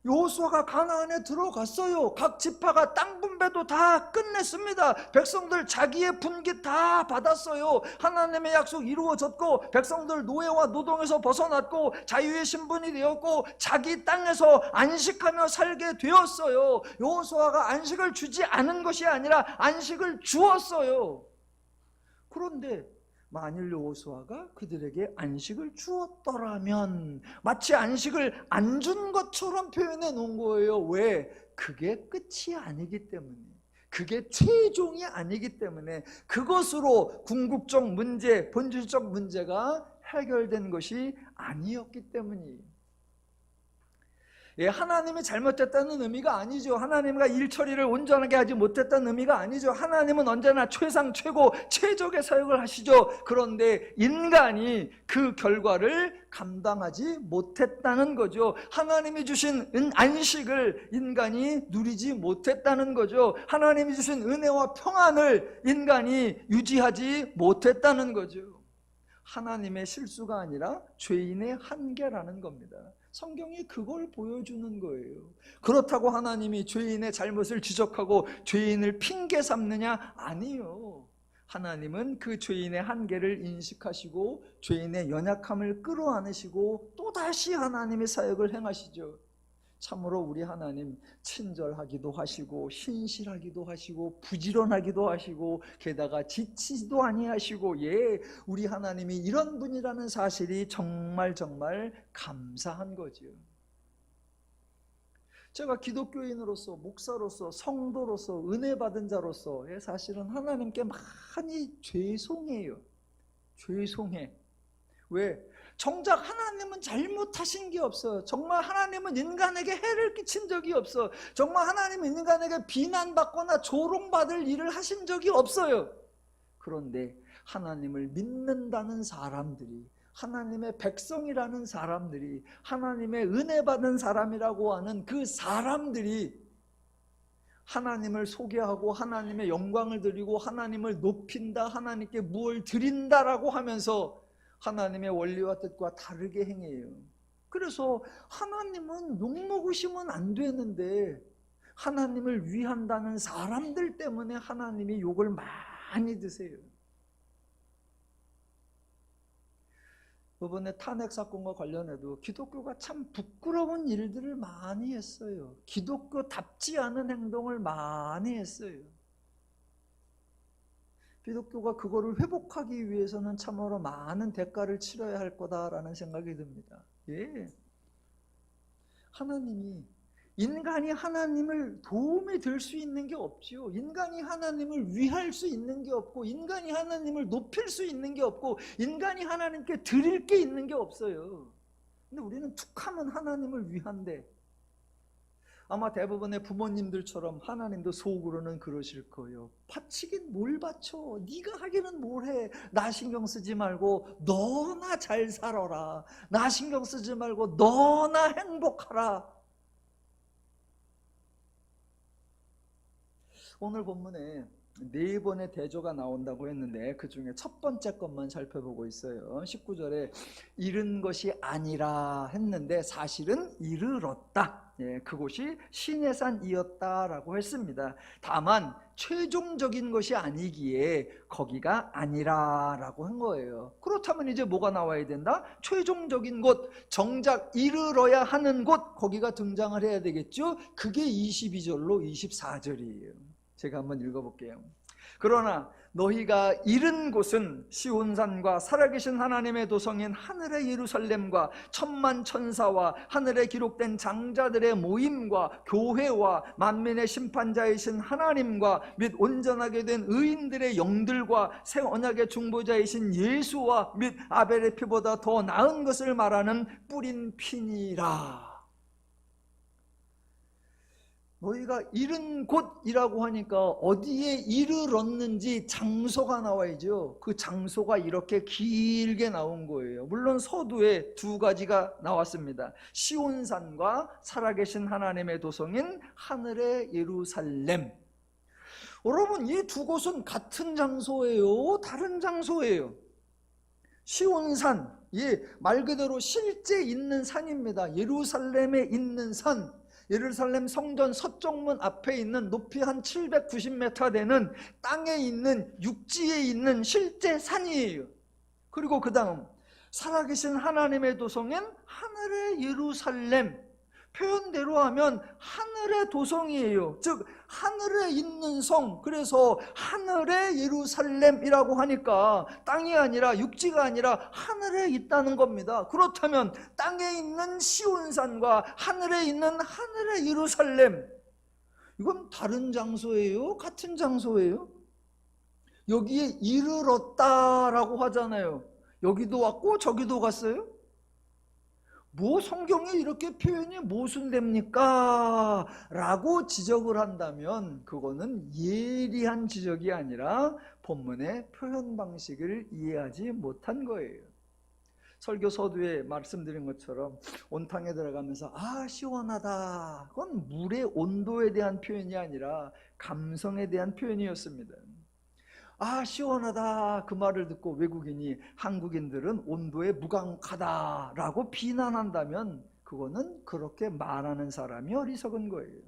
여호수아가 가나안에 들어갔어요. 각 지파가 땅 분배도 다 끝냈습니다. 백성들 자기의 분깃 다 받았어요. 하나님의 약속 이루어졌고, 백성들 노예와 노동에서 벗어났고, 자유의 신분이 되었고, 자기 땅에서 안식하며 살게 되었어요. 여호수아가 안식을 주지 않은 것이 아니라 안식을 주었어요. 그런데 만일 여호수아가 그들에게 안식을 주었더라면, 마치 안식을 안 준 것처럼 표현해 놓은 거예요. 왜? 그게 끝이 아니기 때문에, 그게 최종이 아니기 때문에, 그것으로 궁극적 문제, 본질적 문제가 해결된 것이 아니었기 때문이에요. 예, 하나님이 잘못됐다는 의미가 아니죠. 하나님과 일 처리를 온전하게 하지 못했다는 의미가 아니죠. 하나님은 언제나 최상, 최고, 최적의 사역을 하시죠. 그런데 인간이 그 결과를 감당하지 못했다는 거죠. 하나님이 주신 안식을 인간이 누리지 못했다는 거죠. 하나님이 주신 은혜와 평안을 인간이 유지하지 못했다는 거죠. 하나님의 실수가 아니라 죄인의 한계라는 겁니다. 성경이 그걸 보여주는 거예요. 그렇다고 하나님이 죄인의 잘못을 지적하고 죄인을 핑계 삼느냐? 아니요. 하나님은 그 죄인의 한계를 인식하시고 죄인의 연약함을 끌어안으시고 또다시 하나님의 사역을 행하시죠. 참으로 우리 하나님 친절하기도 하시고 신실하기도 하시고 부지런하기도 하시고 게다가 지치지도 아니하시고, 예, 우리 하나님이 이런 분이라는 사실이 정말 감사한 거죠. 제가 기독교인으로서, 목사로서, 성도로서, 은혜 받은 자로서 사실은 하나님께 많이 죄송해요. 죄송해. 왜? 정작 하나님은 잘못하신 게 없어요. 정말 하나님은 인간에게 해를 끼친 적이 없어요. 정말 하나님은 인간에게 비난받거나 조롱받을 일을 하신 적이 없어요. 그런데 하나님을 믿는다는 사람들이, 하나님의 백성이라는 사람들이, 하나님의 은혜 받은 사람이라고 하는 그 사람들이 하나님을 소개하고 하나님의 영광을 드리고 하나님을 높인다, 하나님께 무엇을 드린다라고 하면서 하나님의 원리와 뜻과 다르게 행해요. 그래서 하나님은 욕먹으시면 안 되는데 하나님을 위한다는 사람들 때문에 하나님이 욕을 많이 드세요. 이번에 탄핵 사건과 관련해도 기독교가 참 부끄러운 일들을 많이 했어요. 기독교답지 않은 행동을 많이 했어요. 기독교가 그거를 회복하기 위해서는 참으로 많은 대가를 치러야 할 거다라는 생각이 듭니다. 예. 인간이 하나님을 도움이 될 수 있는 게 없죠. 인간이 하나님을 위할 수 있는 게 없고, 인간이 하나님을 높일 수 있는 게 없고, 인간이 하나님께 드릴 게 있는 게 없어요. 근데 우리는 툭하면 하나님을 위한데, 아마 대부분의 부모님들처럼 하나님도 속으로는 그러실 거예요. 바치긴 뭘 바쳐? 네가 하기는 뭘 해? 나 신경 쓰지 말고 너나 잘 살아라. 나 신경 쓰지 말고 너나 행복하라. 오늘 본문에 4번의 대조가 나온다고 했는데 그 중에 첫 번째 것만 살펴보고 있어요. 19절에 이른 것이 아니라 했는데 사실은 이르렀다. 예, 그곳이 시내산이었다라고 했습니다. 다만 최종적인 것이 아니기에 거기가 아니라라고 한 거예요. 그렇다면 이제 뭐가 나와야 된다? 최종적인 곳, 정작 이르러야 하는 곳, 거기가 등장을 해야 되겠죠. 그게 22절로 24절이에요. 제가 한번 읽어볼게요. 그러나 너희가 이른 곳은 시온산과 살아계신 하나님의 도성인 하늘의 예루살렘과 천만 천사와 하늘에 기록된 장자들의 모임과 교회와 만민의 심판자이신 하나님과 및 온전하게 된 의인들의 영들과 새 언약의 중보자이신 예수와 및 아벨의 피보다 더 나은 것을 말하는 뿌린 피니라. 너희가 이른 곳이라고 하니까 어디에 이르렀는지 장소가 나와야죠. 그 장소가 이렇게 길게 나온 거예요. 물론 서두에 두 가지가 나왔습니다. 시온산과 살아계신 하나님의 도성인 하늘의 예루살렘. 여러분, 이 두 곳은 같은 장소예요? 다른 장소예요? 시온산, 말 그대로 실제 있는 산입니다. 예루살렘에 있는 산, 예루살렘 성전 서쪽문 앞에 있는 높이 한 790m 되는 땅에 있는, 육지에 있는 실제 산이에요. 그리고 그 다음 살아계신 하나님의 도성인 하늘의 예루살렘, 표현대로 하면 하늘의 도성이에요. 즉 하늘에 있는 성, 그래서 하늘의 예루살렘이라고 하니까 땅이 아니라, 육지가 아니라 하늘에 있다는 겁니다. 그렇다면 땅에 있는 시온산과 하늘에 있는 하늘의 예루살렘, 이건 다른 장소예요? 같은 장소예요? 여기에 이르렀다라고 하잖아요. 여기도 왔고 저기도 갔어요? 뭐 성경에 이렇게 표현이 모순됩니까? 라고 지적을 한다면 그거는 예리한 지적이 아니라 본문의 표현 방식을 이해하지 못한 거예요. 설교 서두에 말씀드린 것처럼 온탕에 들어가면서 시원하다, 그건 물의 온도에 대한 표현이 아니라 감성에 대한 표현이었습니다. 시원하다, 그 말을 듣고 외국인이 한국인들은 온도에 무감각하다라고 비난한다면 그거는 그렇게 말하는 사람이 어리석은 거예요.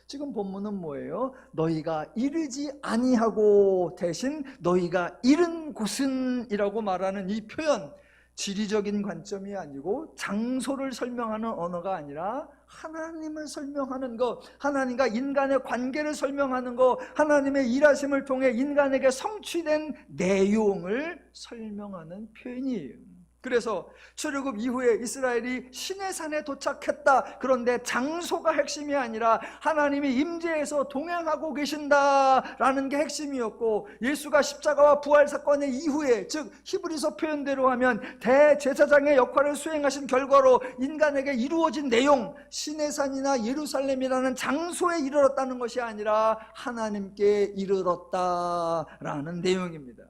지금 본문은 뭐예요? 너희가 이르지 아니하고 대신 너희가 이른 곳은 이라고 말하는 이 표현, 지리적인 관점이 아니고 장소를 설명하는 언어가 아니라 하나님을 설명하는 것, 하나님과 인간의 관계를 설명하는 것, 하나님의 일하심을 통해 인간에게 성취된 내용을 설명하는 표현이에요. 그래서 출애굽 이후에 이스라엘이 시내산에 도착했다. 그런데 장소가 핵심이 아니라 하나님이 임재해서 동행하고 계신다라는 게 핵심이었고, 예수가 십자가와 부활 사건의 이후에, 즉 히브리서 표현대로 하면 대제사장의 역할을 수행하신 결과로 인간에게 이루어진 내용, 시내산이나 예루살렘이라는 장소에 이르렀다는 것이 아니라 하나님께 이르렀다라는 내용입니다.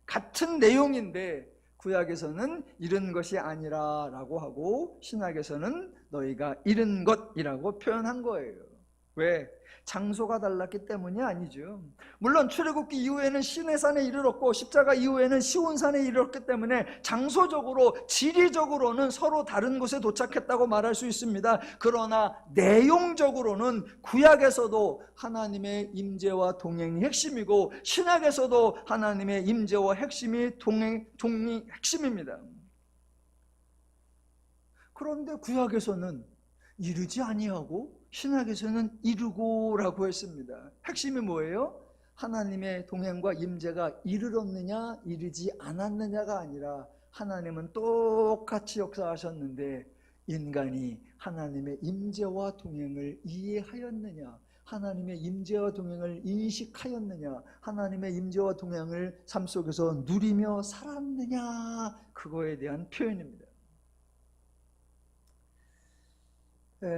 같은 내용인데 구약에서는 이른 것이 아니라 라고 하고 신약에서는 너희가 이른 것이라고 표현한 거예요. 왜? 장소가 달랐기 때문이 아니죠. 물론 출애굽기 이후에는 시내산에 이르렀고 십자가 이후에는 시온산에 이르렀기 때문에 장소적으로, 지리적으로는 서로 다른 곳에 도착했다고 말할 수 있습니다. 그러나 내용적으로는 구약에서도 하나님의 임재와 동행이 핵심이고 신약에서도 하나님의 임재와 핵심이 핵심입니다. 그런데 구약에서는 이르지 아니하고 신약에서는 이르고라고 했습니다. 핵심이 뭐예요? 하나님의 동행과 임재가 이르렀느냐 이르지 않았느냐가 아니라 하나님은 똑같이 역사하셨는데 인간이 하나님의 임재와 동행을 이해하였느냐, 하나님의 임재와 동행을 인식하였느냐, 하나님의 임재와 동행을 삶 속에서 누리며 살았느냐, 그거에 대한 표현입니다.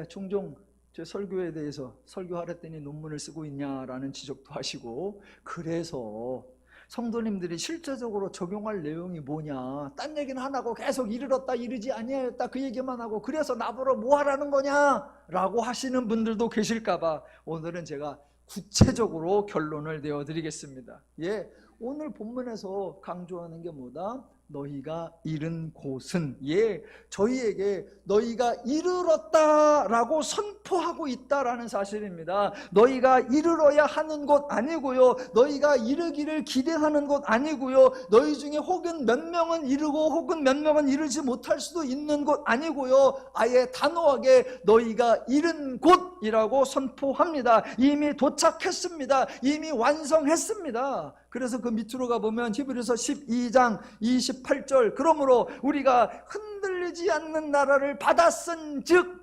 종종 제 설교에 대해서 설교하랬더니 논문을 쓰고 있냐라는 지적도 하시고, 그래서 성도님들이 실제적으로 적용할 내용이 뭐냐, 딴 얘기는 안 하고 계속 이르렀다 이르지 아니하였다 그 얘기만 하고 그래서 나보러 뭐 하라는 거냐 라고 하시는 분들도 계실까봐 오늘은 제가 구체적으로 결론을 내어드리겠습니다. 오늘 본문에서 강조하는 게 뭐다? 너희가 이른 곳은, 저희에게 너희가 이르렀다라고 선포하고 있다라는 사실입니다. 너희가 이르러야 하는 곳 아니고요, 너희가 이르기를 기대하는 곳 아니고요, 너희 중에 혹은 몇 명은 이르고 혹은 몇 명은 이르지 못할 수도 있는 곳 아니고요, 아예 단호하게 너희가 이른 곳이라고 선포합니다. 이미 도착했습니다. 이미 완성했습니다. 그래서 그 밑으로 가보면 히브리서 12장 28절, 그러므로 우리가 흔들리지 않는 나라를 받았은즉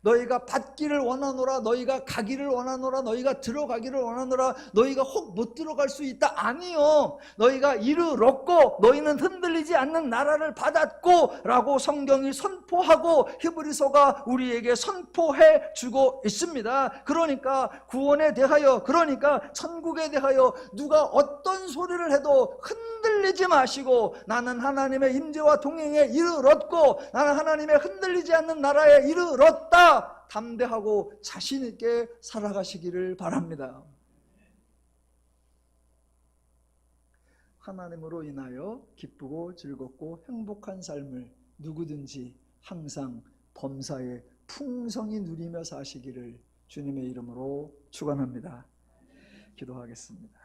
너희가 받기를 원하노라, 너희가 가기를 원하노라, 너희가 들어가기를 원하노라, 너희가 혹 못 들어갈 수 있다. 아니요, 너희가 이르렀고 너희는 흔들리지 않는 나라를 받았고 라고 성경이 선포하고 히브리서가 우리에게 선포해 주고 있습니다. 그러니까 구원에 대하여, 그러니까 천국에 대하여 누가 어떤 소리를 해도 흔들리지 마시고, 나는 하나님의 임재와 동행에 이르렀고 나는 하나님의 흔들리지 않는 나라에 이르렀다, 담대하고 자신 있게 살아가시기를 바랍니다. 하나님으로 인하여 기쁘고 즐겁고 행복한 삶을 누구든지 항상 범사에 풍성히 누리며 사시기를 주님의 이름으로 축원합니다. 기도하겠습니다.